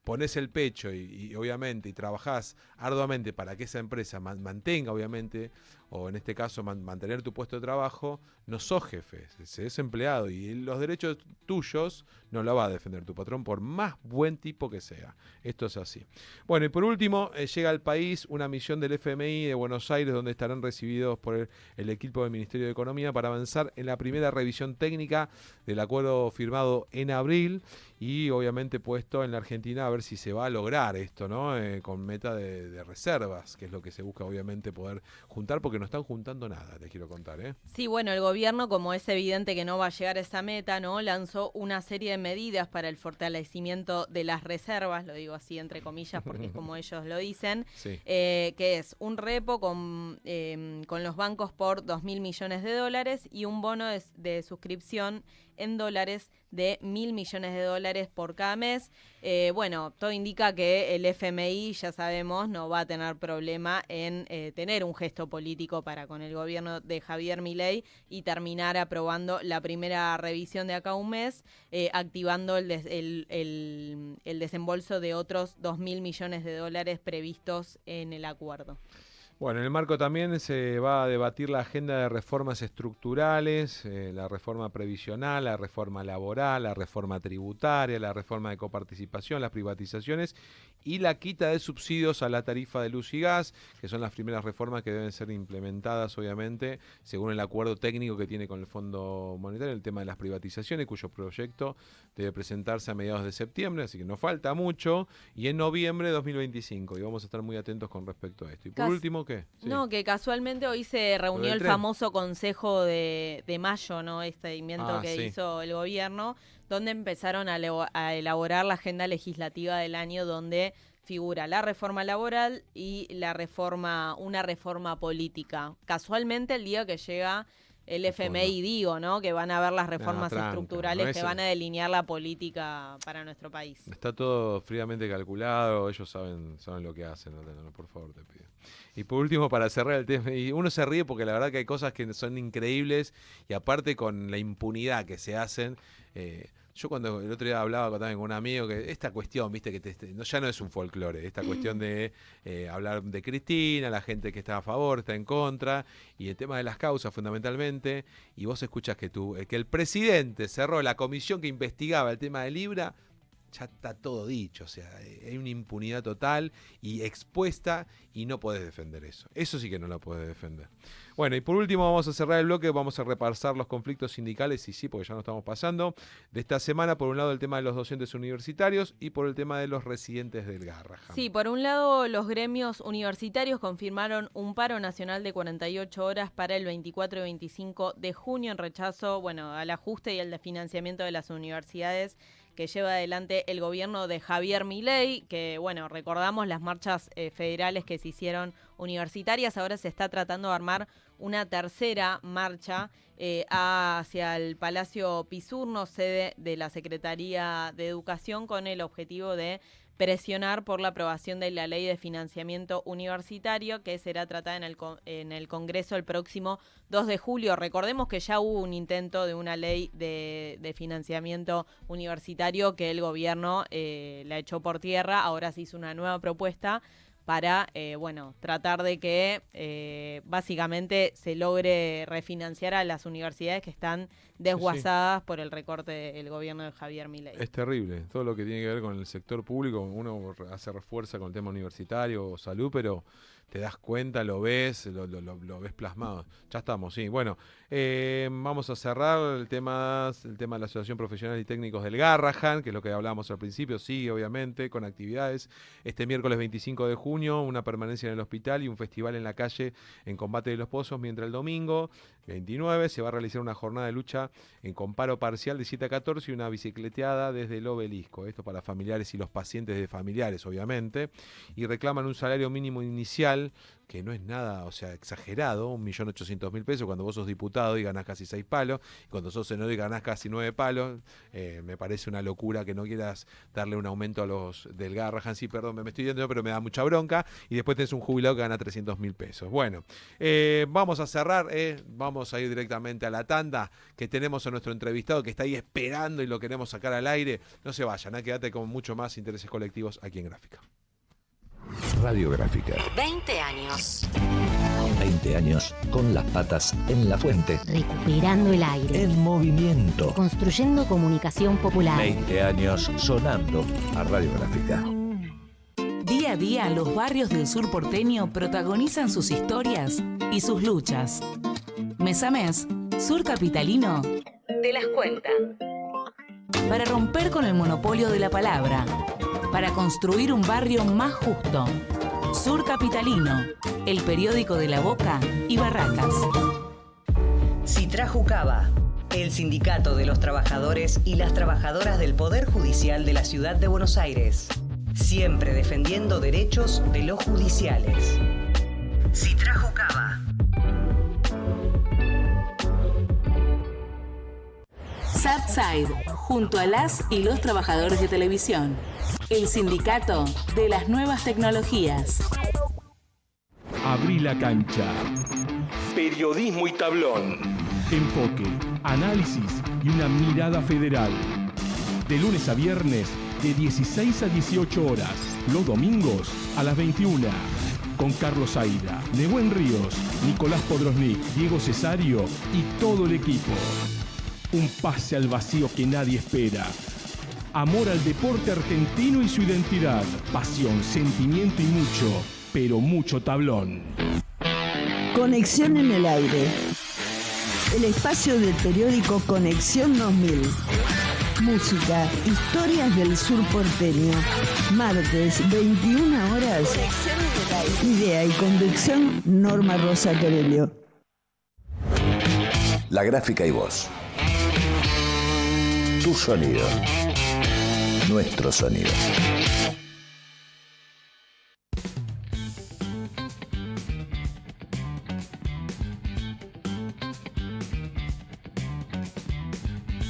ponés el pecho y obviamente y trabajás arduamente para que esa empresa mantenga obviamente, o en este caso mantener tu puesto de trabajo, no sos jefe, es empleado y los derechos tuyos no lo va a defender tu patrón por más buen tipo que sea. Esto es así. Bueno, y por último, llega al país una misión del FMI de Buenos Aires donde estarán recibidos por el equipo del Ministerio de Economía para avanzar en la primera revisión técnica del acuerdo firmado en abril y obviamente puesto en la Argentina a ver si se va a lograr esto, ¿no? Con meta de reservas, que es lo que se busca obviamente poder juntar, porque no están juntando nada, te quiero contar, ¿eh? Sí, bueno, el gobierno, como es evidente que no va a llegar a esa meta, ¿no? Lanzó una serie de medidas para el fortalecimiento de las reservas, lo digo así entre comillas porque es como ellos lo dicen, sí. Que es un repo con los bancos por 2.000 millones de dólares y un bono de suscripción en dólares de 1.000 millones de dólares por cada mes. Bueno, todo indica que el FMI, ya sabemos, no va a tener problema en tener un gesto político para con el gobierno de Javier Milei y terminar aprobando la primera revisión de acá a un mes, activando el desembolso de otros 2.000 millones de dólares previstos en el acuerdo. Bueno, en el marco también se va a debatir la agenda de reformas estructurales, la reforma previsional, la reforma laboral, la reforma tributaria, la reforma de coparticipación, las privatizaciones y la quita de subsidios a la tarifa de luz y gas, que son las primeras reformas que deben ser implementadas, obviamente, según el acuerdo técnico que tiene con el Fondo Monetario, el tema de las privatizaciones, cuyo proyecto debe presentarse a mediados de septiembre, así que no falta mucho, y en noviembre de 2025, y vamos a estar muy atentos con respecto a esto. Y por último, ¿qué? Sí. No, que casualmente hoy se reunió el famoso Consejo de Mayo, ¿no? Este invento que hizo el gobierno, donde empezaron a elaborar la agenda legislativa del año, donde figura la reforma laboral y una reforma política. Casualmente el día que llega el FMI, digo, ¿no? Que van a ver las reformas estructurales, que van a delinear la política para nuestro país. Está todo fríamente calculado, ellos saben lo que hacen, no, por favor te pido. Y por último, para cerrar el tema, y uno se ríe porque la verdad que hay cosas que son increíbles, y aparte con la impunidad que se hacen, yo cuando el otro día hablaba también con un amigo que esta cuestión, viste, que ya no es un folclore, esta cuestión de hablar de Cristina, la gente que está a favor, está en contra, y el tema de las causas fundamentalmente, y vos escuchás que el presidente cerró la comisión que investigaba el tema de Libra, ya está todo dicho, o sea, hay una impunidad total y expuesta, y no podés defender eso. Eso sí que no lo podés defender. Bueno, y por último vamos a cerrar el bloque, vamos a repasar los conflictos sindicales, y sí, porque ya no estamos pasando, de esta semana. Por un lado el tema de los docentes universitarios y por el tema de los residentes del Garrahan. Sí, por un lado los gremios universitarios confirmaron un paro nacional de 48 horas para el 24 y 25 de junio en rechazo, al ajuste y el desfinanciamiento de las universidades que lleva adelante el gobierno de Javier Milei, que, recordamos las marchas federales que se hicieron universitarias. Ahora se está tratando de armar una tercera marcha hacia el Palacio Pisurno, sede de la Secretaría de Educación, con el objetivo de presionar por la aprobación de la ley de financiamiento universitario, que será tratada en el Congreso el próximo 2 de julio. Recordemos que ya hubo un intento de una ley de financiamiento universitario que el gobierno la echó por tierra. Ahora se hizo una nueva propuesta para tratar de que básicamente se logre refinanciar a las universidades que están desguazadas por el recorte del gobierno de Javier Milei. Es terrible, todo lo que tiene que ver con el sector público, uno hace refuerza con el tema universitario o salud, pero te das cuenta, lo ves plasmado. Ya estamos, sí. Bueno, vamos a cerrar el tema de la Asociación Profesional y Técnicos del Garrahan, que es lo que hablábamos al principio, sigue obviamente con actividades. Este miércoles 25 de junio, una permanencia en el hospital y un festival en la calle en Combate de los Pozos, mientras el domingo 29 se va a realizar una jornada de lucha en comparo parcial de 7 a 14 y una bicicleteada desde el obelisco. Esto para familiares y los pacientes de familiares, obviamente. Y reclaman un salario mínimo inicial que no es nada, exagerado, 1.800.000 pesos cuando vos sos diputado y ganás casi 6 palos, y cuando sos senador y ganás casi 9 palos, me parece una locura que no quieras darle un aumento a los del Garrahan. Sí, perdón, me estoy yendo, pero me da mucha bronca, y después tenés un jubilado que gana 300.000 pesos. Bueno, vamos a cerrar, vamos a ir directamente a la tanda, que tenemos a nuestro entrevistado que está ahí esperando y lo queremos sacar al aire. No se vayan, quédate con mucho más intereses colectivos aquí en Gráfica. Radiográfica. 20 años. 20 años con las patas en la fuente. Recuperando el aire. En movimiento. Construyendo comunicación popular. 20 años sonando a Radiográfica. Día a día, los barrios del sur porteño protagonizan sus historias y sus luchas. Mes a mes, Sur Capitalino te las cuenta. Para romper con el monopolio de la palabra. Para construir un barrio más justo. Sur Capitalino, el periódico de La Boca y Barracas. Citrajucaba, el sindicato de los trabajadores y las trabajadoras del Poder Judicial de la Ciudad de Buenos Aires. Siempre defendiendo derechos de los judiciales. Citrajucaba. Subside, junto a las y los trabajadores de televisión. El sindicato de las nuevas tecnologías. Abrí la cancha. Periodismo y tablón. Enfoque, análisis y una mirada federal. De lunes a viernes, de 16 a 18 horas. Los domingos, a las 21. Con Carlos Aida, Nehuen Ríos, Nicolás Podrosnik, Diego Cesario y todo el equipo. Un pase al vacío que nadie espera. Amor al deporte argentino y su identidad. Pasión, sentimiento y mucho, pero mucho tablón. Conexión en el aire. El espacio del periódico Conexión 2000. Música, historias del sur porteño. Martes, 21 horas. Conexión en el aire. Idea y conducción, Norma Rosa Torello. La gráfica y voz. Tu sonido. Nuestro sonido.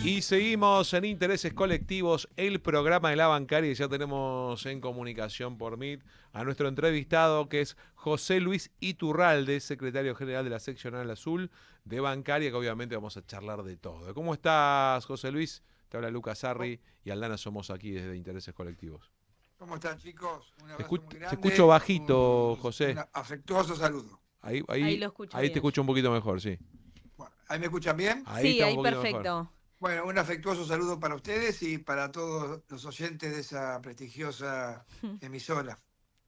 Y seguimos en Intereses Colectivos, el programa de la bancaria, y ya tenemos en comunicación por Meet a nuestro entrevistado, que es José Luis Iturralde, secretario general de la Seccional Azul de Bancaria, que obviamente vamos a charlar de todo. ¿Cómo estás, José Luis? Te habla Lucas Sarri y Aldana Somos aquí desde Intereses Colectivos. ¿Cómo están, chicos? Un abrazo muy grande. Te escucho bajito, José. Un afectuoso saludo. Ahí lo escucho ahí bien. Te escucho un poquito mejor, sí. Bueno, ¿ahí me escuchan bien? Sí, ahí perfecto. Mejor. Bueno, un afectuoso saludo para ustedes y para todos los oyentes de esa prestigiosa emisora.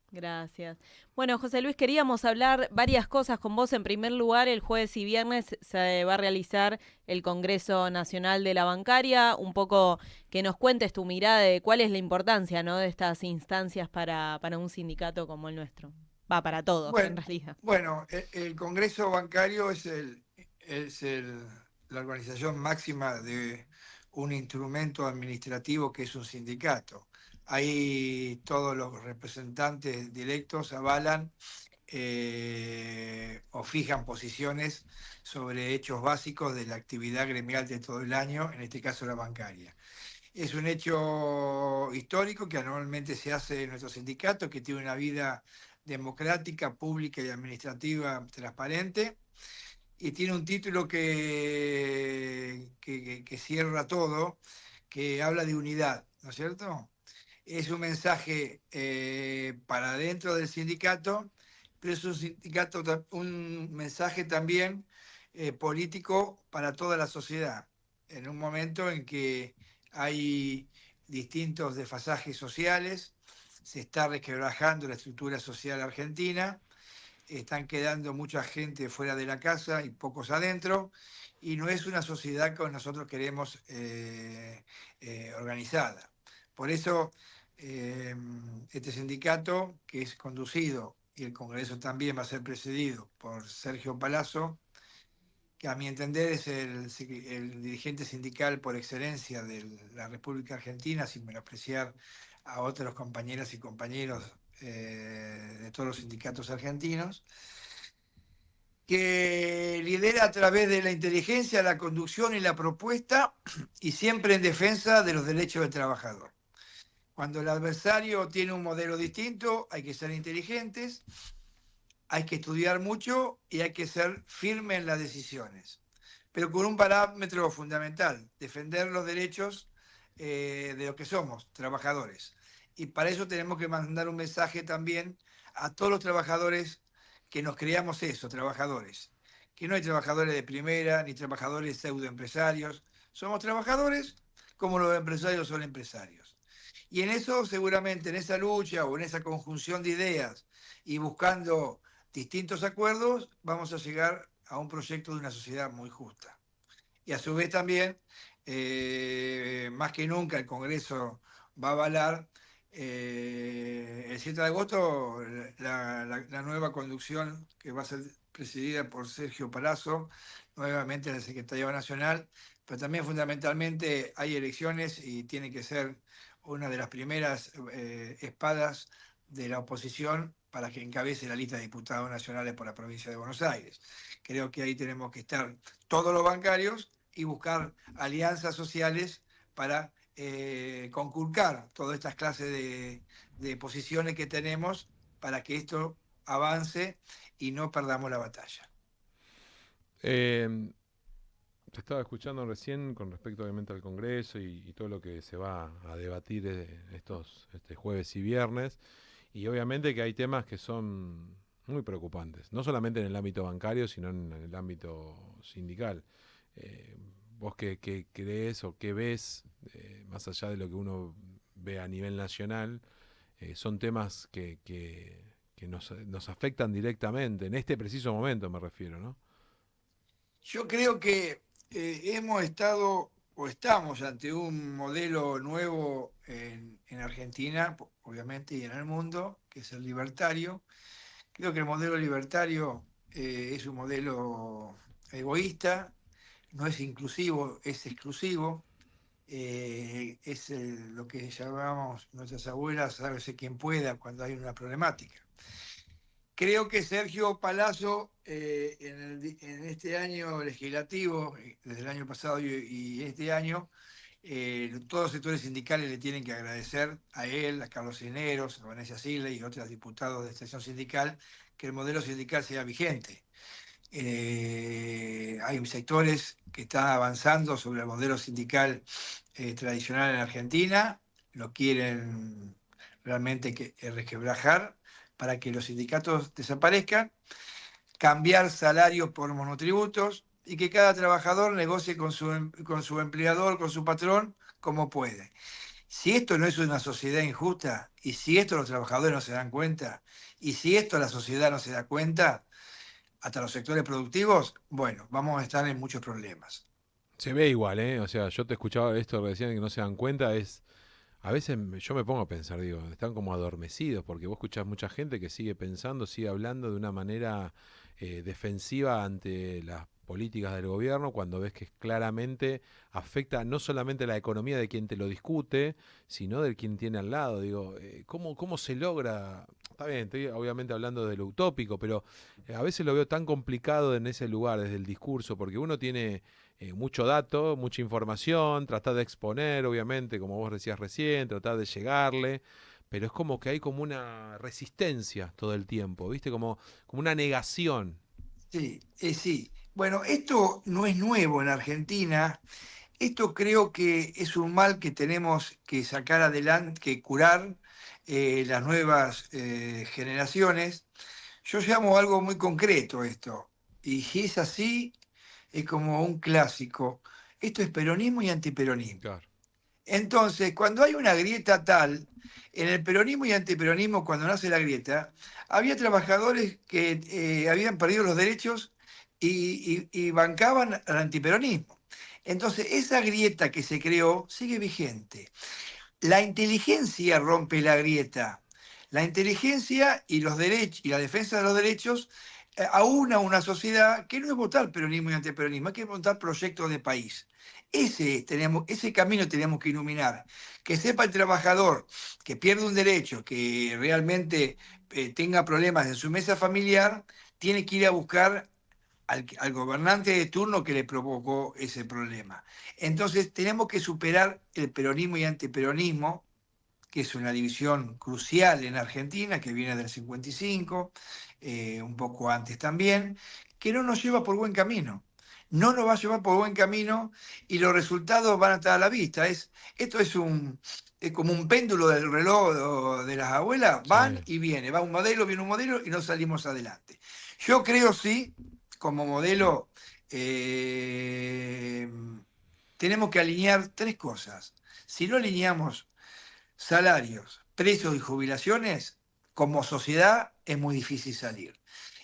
Gracias. Bueno, José Luis, queríamos hablar varias cosas con vos. En primer lugar, el jueves y viernes se va a realizar el Congreso Nacional de la Bancaria. Un poco que nos cuentes tu mirada de cuál es la importancia, ¿no?, de estas instancias para un sindicato como el nuestro. Va, para todos, bueno, en realidad. Bueno, el Congreso Bancario es la organización máxima de un instrumento administrativo que es un sindicato. Ahí todos los representantes directos avalan o fijan posiciones sobre hechos básicos de la actividad gremial de todo el año, en este caso la bancaria. Es un hecho histórico que anualmente se hace en nuestro sindicato, que tiene una vida democrática, pública y administrativa transparente, y tiene un título que cierra todo, que habla de unidad, ¿no es cierto? Es un mensaje para dentro del sindicato, pero es un mensaje también político para toda la sociedad, en un momento en que hay distintos desfasajes sociales, se está resquebrajando la estructura social argentina, están quedando mucha gente fuera de la casa y pocos adentro, y no es una sociedad que nosotros queremos organizada. Por eso este sindicato, que es conducido, y el Congreso también va a ser presidido por Sergio Palazzo, que a mi entender es el dirigente sindical por excelencia de la República Argentina, sin menospreciar a otros compañeras y compañeros de todos los sindicatos argentinos, que lidera a través de la inteligencia, la conducción y la propuesta, y siempre en defensa de los derechos del trabajador. Cuando el adversario tiene un modelo distinto, hay que ser inteligentes, hay que estudiar mucho y hay que ser firme en las decisiones, pero con un parámetro fundamental: defender los derechos de lo que somos, trabajadores. Y para eso tenemos que mandar un mensaje también a todos los trabajadores que nos creamos eso, trabajadores. Que no hay trabajadores de primera ni trabajadores pseudoempresarios. Somos trabajadores como los empresarios son empresarios. Y en eso, seguramente, en esa lucha o en esa conjunción de ideas y buscando distintos acuerdos, vamos a llegar a un proyecto de una sociedad muy justa. Y a su vez también, más que nunca, el Congreso va a avalar el 7 de agosto la nueva conducción que va a ser presidida por Sergio Palazzo, nuevamente la Secretaría Nacional, pero también fundamentalmente hay elecciones y tiene que ser una de las primeras espadas de la oposición para que encabece la lista de diputados nacionales por la provincia de Buenos Aires. Creo que ahí tenemos que estar todos los bancarios y buscar alianzas sociales para conculcar todas estas clases de posiciones que tenemos para que esto avance y no perdamos la batalla. Te estaba escuchando recién con respecto obviamente al Congreso y todo lo que se va a debatir este jueves y viernes, y obviamente que hay temas que son muy preocupantes, no solamente en el ámbito bancario, sino en el ámbito sindical. vos qué crees o qué ves, más allá de lo que uno ve a nivel nacional, son temas que nos afectan directamente, en este preciso momento me refiero, ¿no? Yo creo que hemos estado o estamos ante un modelo nuevo en Argentina, obviamente, y en el mundo, que es el libertario. Creo que el modelo libertario es un modelo egoísta, no es inclusivo, es exclusivo. Lo que llamamos nuestras abuelas, sálvese quien pueda cuando hay una problemática. Creo que Sergio Palazzo, en este año legislativo, desde el año pasado y este año, todos los sectores sindicales le tienen que agradecer a él, a Carlos Cisneros, a Vanessa Sile y otros diputados de extensión sindical, que el modelo sindical sea vigente. Hay sectores que están avanzando sobre el modelo sindical tradicional en Argentina, lo quieren realmente resquebrajar para que los sindicatos desaparezcan, cambiar salarios por monotributos y que cada trabajador negocie con su empleador, con su patrón, como puede. Si esto no es una sociedad injusta, y si esto los trabajadores no se dan cuenta, y si esto la sociedad no se da cuenta, hasta los sectores productivos, bueno, vamos a estar en muchos problemas. Se ve igual, ¿eh? O sea, yo te escuchaba esto recién que no se dan cuenta, a veces yo me pongo a pensar, digo, están como adormecidos, porque vos escuchás mucha gente que sigue pensando, sigue hablando de una manera defensiva ante las políticas del gobierno, cuando ves que claramente afecta no solamente la economía de quien te lo discute, sino de quien tiene al lado. Digo, ¿cómo se logra? Está bien, estoy obviamente hablando de lo utópico, pero a veces lo veo tan complicado en ese lugar, desde el discurso, porque uno tiene mucho dato, mucha información, tratar de exponer, obviamente, como vos decías recién, tratar de llegarle, pero es como que hay como una resistencia todo el tiempo, ¿viste? Como una negación. Sí, sí. Bueno, esto no es nuevo en Argentina. Esto creo que es un mal que tenemos que sacar adelante, que curar las nuevas generaciones. Yo llamo algo muy concreto esto, y si es así, es como un clásico. Esto es peronismo y antiperonismo. Claro. Entonces, cuando hay una grieta tal, en el peronismo y antiperonismo, cuando nace la grieta, había trabajadores que habían perdido los derechos y bancaban al antiperonismo. Entonces, esa grieta que se creó sigue vigente. La inteligencia rompe la grieta. La inteligencia y los derechos y la defensa de los derechos aúna una sociedad que no es votar peronismo y antiperonismo, hay que votar proyectos de país. Ese camino tenemos que iluminar. Que sepa el trabajador que pierde un derecho, que realmente tenga problemas en su mesa familiar, tiene que ir a buscar al gobernante de turno que le provocó ese problema. Entonces tenemos que superar el peronismo y antiperonismo, que es una división crucial en Argentina, que viene del 55, un poco antes también, que no nos lleva por buen camino. No nos va a llevar por buen camino y los resultados van a estar a la vista. Esto es como un péndulo del reloj de las abuelas, van y viene, va un modelo, viene un modelo y no salimos adelante. Yo creo sí, como modelo, tenemos que alinear tres cosas. Si no alineamos salarios, precios y jubilaciones, como sociedad es muy difícil salir.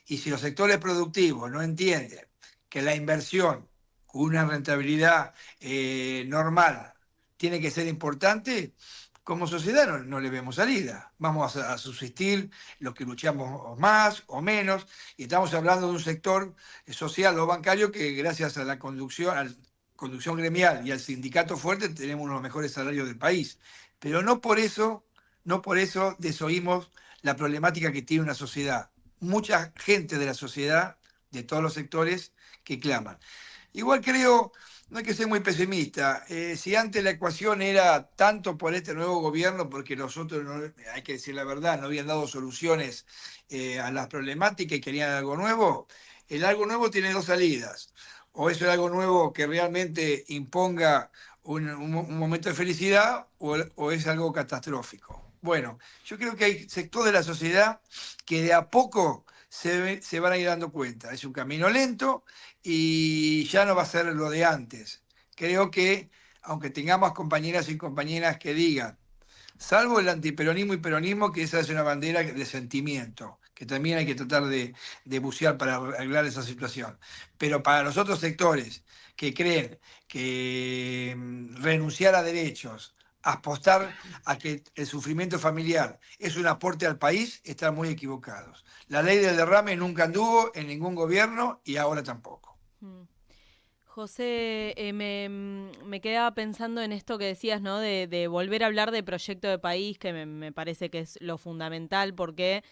Y si los sectores productivos no entienden que la inversión con una rentabilidad normal tiene que ser importante, como sociedad no le vemos salida. Vamos a subsistir los que luchamos más o menos, y estamos hablando de un sector social o bancario que gracias a la conducción gremial y al sindicato fuerte tenemos uno de los mejores salarios del país. Pero no por eso desoímos la problemática que tiene una sociedad. Mucha gente de la sociedad, de todos los sectores, que claman. Igual creo, no hay que ser muy pesimista. Si antes la ecuación era tanto por este nuevo gobierno, porque los otros, hay que decir la verdad, no habían dado soluciones a las problemáticas y querían algo nuevo, el algo nuevo tiene dos salidas. O es algo nuevo que realmente imponga un momento de felicidad o es algo catastrófico. Bueno, yo creo que hay sectores de la sociedad que de a poco se van a ir dando cuenta. Es un camino lento y ya no va a ser lo de antes. creo que, aunque tengamos compañeras y compañeras que digan, salvo el antiperonismo y peronismo, que esa es una bandera de sentimiento, que también hay que tratar de bucear para arreglar esa situación. Pero para los otros sectores que creen que renunciar a derechos, apostar a que el sufrimiento familiar es un aporte al país, están muy equivocados. La ley del derrame nunca anduvo en ningún gobierno y ahora tampoco. José, me quedaba pensando en esto que decías, ¿no? De volver a hablar de proyecto de país, que me parece que es lo fundamental, porque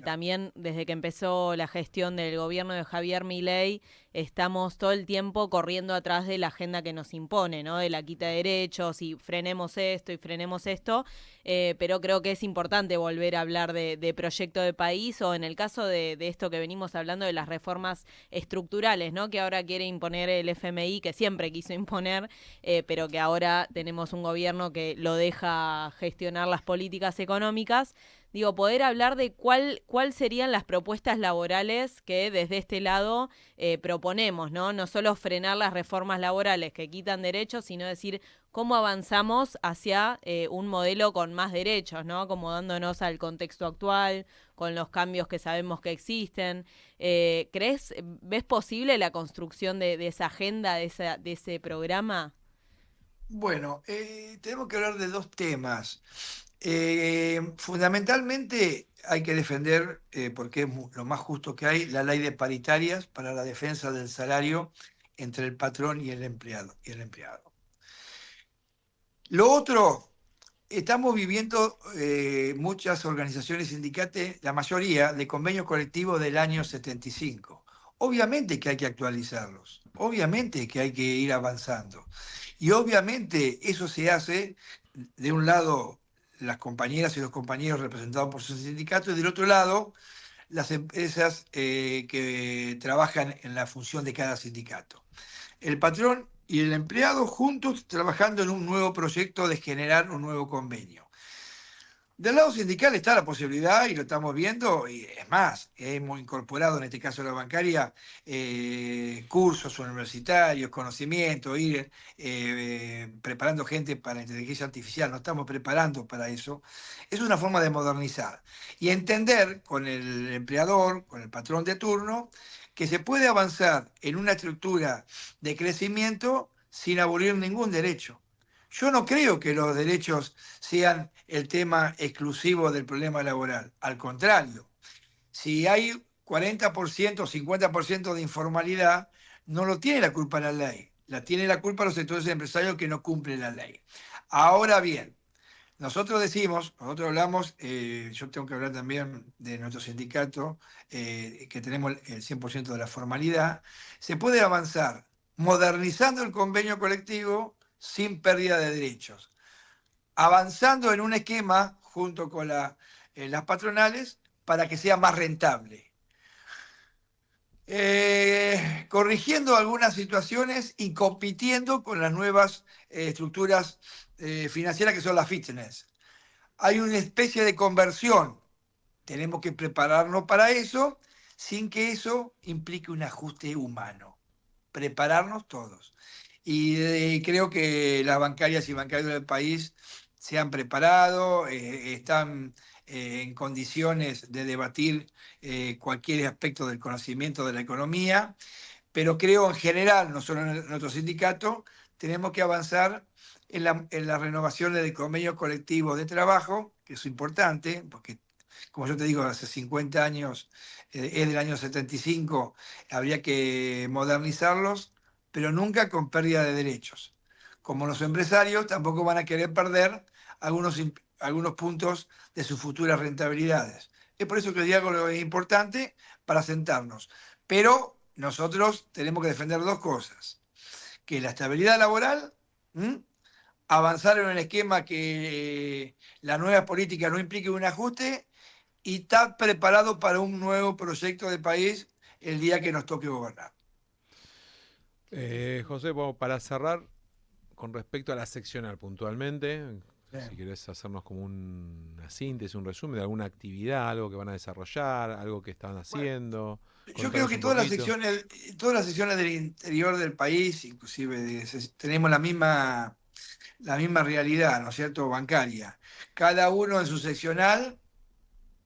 también desde que empezó la gestión del gobierno de Javier Milei, estamos todo el tiempo corriendo atrás de la agenda que nos impone, ¿no? De la quita de derechos y frenemos esto, pero creo que es importante volver a hablar de proyecto de país, o en el caso de esto que venimos hablando de las reformas estructurales, ¿no? Que ahora quiere imponer el FMI, que siempre quiso imponer, pero que ahora tenemos un gobierno que lo deja gestionar las políticas económicas. Digo, poder hablar de cuál serían las propuestas laborales que desde este lado proponemos, ¿no? No solo frenar las reformas laborales que quitan derechos, sino decir cómo avanzamos hacia un modelo con más derechos, ¿no? Acomodándonos al contexto actual, con los cambios que sabemos que existen. ¿Ves posible la construcción de esa agenda, de ese programa? Bueno, tenemos que hablar de dos temas. Fundamentalmente hay que defender, porque es lo más justo que hay, la ley de paritarias para la defensa del salario entre el patrón y el empleado. Lo otro, estamos viviendo muchas organizaciones sindicales, la mayoría, de convenios colectivos del año 75. Obviamente que hay que actualizarlos, obviamente que hay que ir avanzando. Y obviamente eso se hace, de un lado, las compañeras y los compañeros representados por sus sindicatos, y del otro lado, las empresas que trabajan en la función de cada sindicato. El patrón y el empleado juntos trabajando en un nuevo proyecto de generar un nuevo convenio. Del lado sindical está la posibilidad, y lo estamos viendo, y es más, hemos incorporado en este caso la bancaria cursos universitarios, conocimiento, ir preparando gente para la inteligencia artificial, nos estamos preparando para eso. Es una forma de modernizar y entender con el empleador, con el patrón de turno, que se puede avanzar en una estructura de crecimiento sin abolir ningún derecho. Yo no creo que los derechos sean el tema exclusivo del problema laboral. Al contrario, si hay 40% o 50% de informalidad, no lo tiene la culpa la ley. La tiene la culpa los sectores empresarios que no cumplen la ley. Ahora bien, nosotros hablamos, yo tengo que hablar también de nuestro sindicato, que tenemos el 100% de la formalidad. Se puede avanzar modernizando el convenio colectivo sin pérdida de derechos, avanzando en un esquema junto con las patronales para que sea más rentable, corrigiendo algunas situaciones y compitiendo con las nuevas estructuras financieras que son las fitness. Hay una especie de conversión, tenemos que prepararnos para eso sin que eso implique un ajuste humano, prepararnos todos. Y creo que las bancarias y bancarios del país se han preparado, están en condiciones de debatir cualquier aspecto del conocimiento de la economía, pero creo en general, no solo en nuestro sindicato, tenemos que avanzar en la renovación del convenio colectivo de trabajo, que es importante, porque como yo te digo, hace 50 años, es del año 75, habría que modernizarlos, pero nunca con pérdida de derechos. Como los empresarios tampoco van a querer perder algunos puntos de sus futuras rentabilidades. Es por eso que el diálogo es importante para sentarnos. Pero nosotros tenemos que defender dos cosas. Que la estabilidad laboral, avanzar en un esquema que la nueva política no implique un ajuste y estar preparado para un nuevo proyecto de país el día que nos toque gobernar. José, para cerrar, con respecto a la seccional puntualmente, Si querés hacernos como una síntesis, un resumen de alguna actividad, algo que van a desarrollar, algo que están haciendo. Yo creo que todas las secciones del interior del país, inclusive tenemos la misma realidad, ¿no es cierto?, bancaria. Cada uno en su seccional,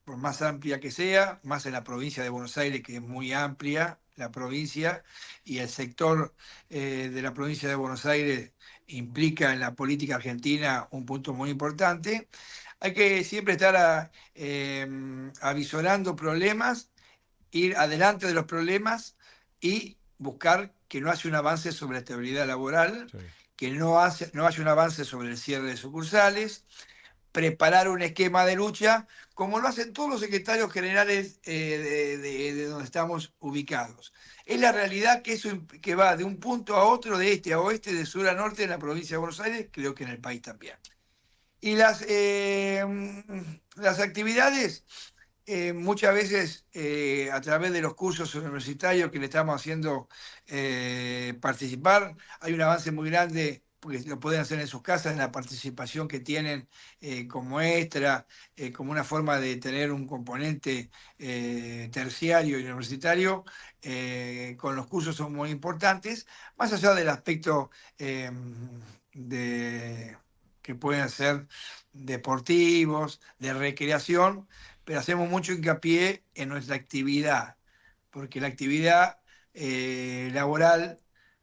por más amplia que sea, más en la provincia de Buenos Aires, que es muy amplia la provincia, y el sector de la provincia de Buenos Aires implica en la política argentina un punto muy importante. Hay que siempre estar avisorando problemas, ir adelante de los problemas y buscar que no haya un avance sobre la estabilidad laboral, que no haya un avance sobre el cierre de sucursales, preparar un esquema de lucha, como lo hacen todos los secretarios generales de donde estamos ubicados. Es la realidad que va de un punto a otro, de este a oeste, de sur a norte en la provincia de Buenos Aires, creo que en el país también. Y las actividades, muchas veces a través de los cursos universitarios que le estamos haciendo participar, hay un avance muy grande, porque lo pueden hacer en sus casas, en la participación que tienen como extra, como una forma de tener un componente terciario y universitario, con los cursos son muy importantes, más allá del aspecto que pueden ser deportivos, de recreación, pero hacemos mucho hincapié en nuestra actividad, porque la actividad laboral,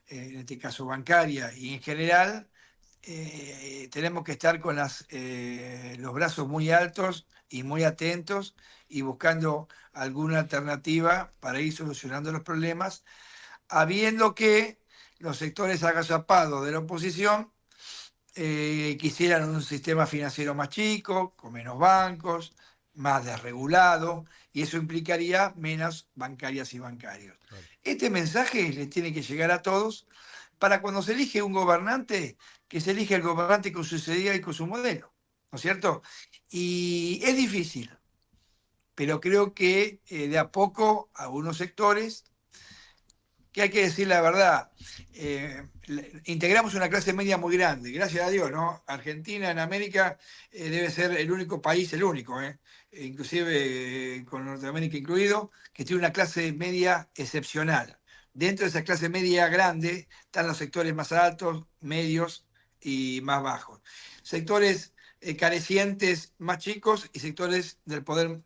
en este caso bancaria y en general, tenemos que estar con los brazos muy altos y muy atentos y buscando alguna alternativa para ir solucionando los problemas, habiendo que los sectores agazapados de la oposición quisieran un sistema financiero más chico, con menos bancos, más desregulado, y eso implicaría menos bancarias y bancarios. Claro. Este mensaje le tiene que llegar a todos para cuando se elige un gobernante, que se elige el gobernante con su idea y con su modelo, ¿no es cierto? Y es difícil, pero creo que de a poco algunos sectores, que hay que decir la verdad, integramos una clase media muy grande, gracias a Dios, ¿no? Argentina en América debe ser el único país, inclusive con Norteamérica incluido, que tiene una clase media excepcional. Dentro de esa clase media grande están los sectores más altos, medios y más bajos. Sectores carecientes más chicos y sectores del poder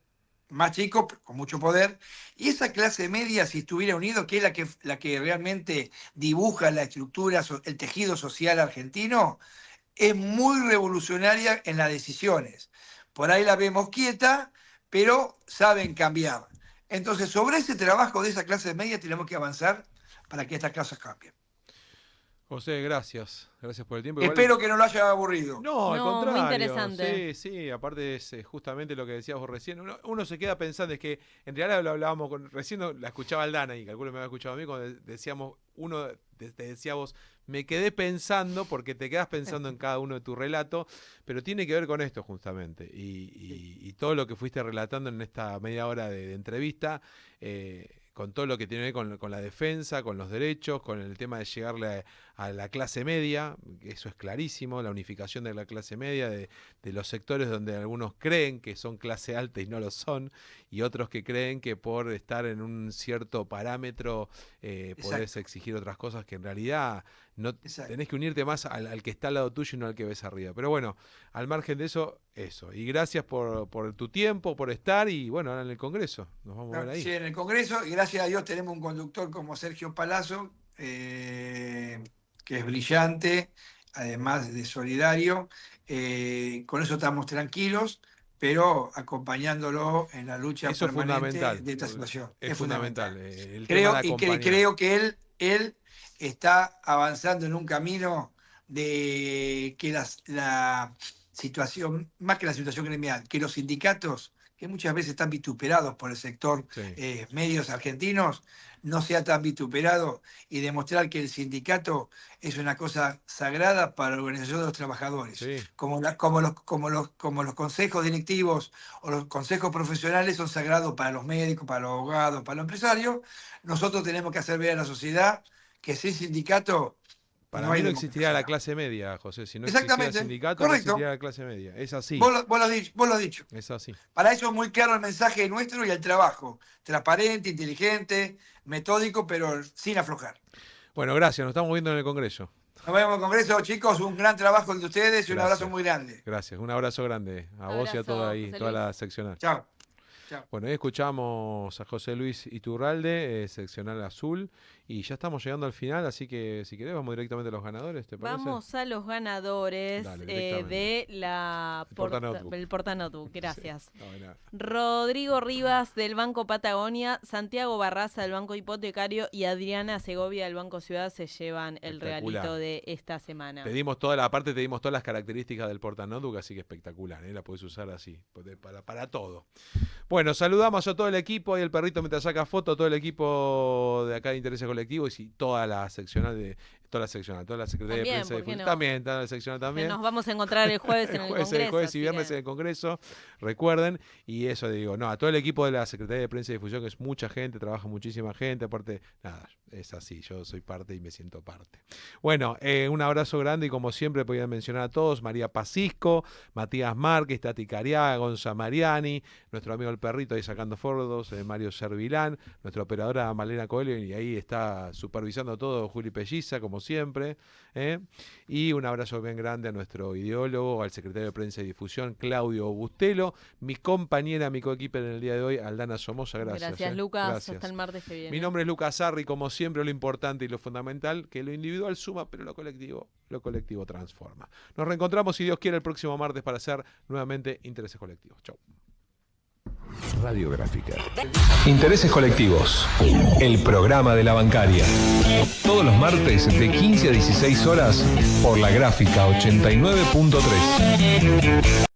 más chicos, con mucho poder. Y esa clase media, si estuviera unido, que es la que realmente dibuja la estructura, el tejido social argentino, es muy revolucionaria en las decisiones. Por ahí la vemos quieta, pero saben cambiar. Entonces, sobre ese trabajo de esa clase media tenemos que avanzar para que estas cosas cambien. José, gracias. Gracias por el tiempo. Espero que no lo haya aburrido. No, al contrario. Muy interesante. Sí, aparte es justamente lo que decías vos recién. Uno se queda pensando, es que en realidad lo hablábamos recién la escuchaba Aldana y calculo que me había escuchado a mí cuando decíamos, te decía vos, me quedé pensando, porque te quedás pensando en cada uno de tu relato, pero tiene que ver con esto justamente. Y todo lo que fuiste relatando en esta media hora de entrevista, con todo lo que tiene que ver con la defensa, con los derechos, con el tema de llegarle a la clase media, eso es clarísimo, la unificación de la clase media, de los sectores donde algunos creen que son clase alta y no lo son, y otros que creen que por estar en un cierto parámetro podés exigir otras cosas que en realidad no tenés que unirte más al que está al lado tuyo y no al que ves arriba. Pero bueno, al margen de eso. Y gracias por tu tiempo, por estar, y bueno, ahora en el Congreso, nos vamos a ver ahí. Sí, en el Congreso, y gracias a Dios tenemos un conductor como Sergio Palazzo, que es brillante, además de solidario, con eso estamos tranquilos, pero acompañándolo en la lucha eso permanente de esta situación. Es fundamental. Creo que él está avanzando en un camino de que la situación, más que la situación gremial, que los sindicatos, que muchas veces están vituperados por el sector medios argentinos, no sea tan vituperado, y demostrar que el sindicato es una cosa sagrada para la organización de los trabajadores. Sí. Como los consejos directivos o los consejos profesionales son sagrados para los médicos, para los abogados, para los empresarios, nosotros tenemos que hacer ver a la sociedad que sin sindicato Para no mí hay no existiría la democracia. clase media, José. Si no Exactamente, existiera el sindicato, correcto. no existiría la clase media. Es así. Vos lo has dicho. Es así. Para eso es muy claro el mensaje nuestro y el trabajo. Transparente, inteligente, metódico, pero sin aflojar. Bueno, gracias. Nos estamos viendo en el Congreso. Nos vemos en el Congreso, chicos. Un gran trabajo el de ustedes y un Gracias. abrazo muy grande. Gracias. Un abrazo grande a vos y a toda ahí, José toda Luis. la seccional. Chao. Bueno, hoy escuchamos a José Luis Iturralde, seccional azul, y ya estamos llegando al final, así que si querés vamos directamente a los ganadores, ¿te parece? Vamos a los ganadores Dale, de la Portanotebook. el Portanotebook. Gracias. Sí. No, de nada. Rodrigo Rivas del Banco Patagonia, Santiago Barraza del Banco Hipotecario y Adriana Segovia del Banco Ciudad se llevan el Espectacular. regalito de esta semana. Te dimos toda la parte, te dimos todas las características del Portanotebook, así que espectacular, la podés usar así, para todo. Bueno, saludamos a todo el equipo, ahí el perrito mientras saca foto, todo el equipo de acá de Intereses Colectivos y toda la seccional toda la Secretaría También, de Prensa ¿por qué Difusión. no? También, toda la seccional también. Nos vamos a encontrar el jueves en el Congreso. Jueves así y viernes que- en el Congreso, recuerden, y eso digo, no, a todo el equipo de la Secretaría de Prensa y Difusión, que es mucha gente, trabaja muchísima gente, aparte, nada, es así, yo soy parte y me siento parte. Bueno, un abrazo grande y como siempre podían mencionar a todos, María Pacisco, Matías Márquez, Tati Cariaga, Gonza Mariani, nuestro amigo el perrito ahí sacando fordos, Mario Servilán, nuestra operadora Malena Coelho, y ahí está supervisando todo Juli Pelliza, como siempre. Y un abrazo bien grande a nuestro ideólogo, al secretario de Prensa y Difusión, Claudio Bustelo, mi compañera, mi coequiper en el día de hoy, Aldana Somoza, gracias. Gracias, Lucas. Gracias. Hasta el martes que viene. Mi nombre es Lucas Sarri, como siempre, lo importante y lo fundamental, que lo individual suma, pero lo colectivo transforma. Nos reencontramos, si Dios quiere, el próximo martes para hacer nuevamente Intereses Colectivos. Chau. Radiográfica. Intereses Colectivos, el programa de la bancaria. Todos los martes de 15 a 16 horas por la Gráfica 89.3.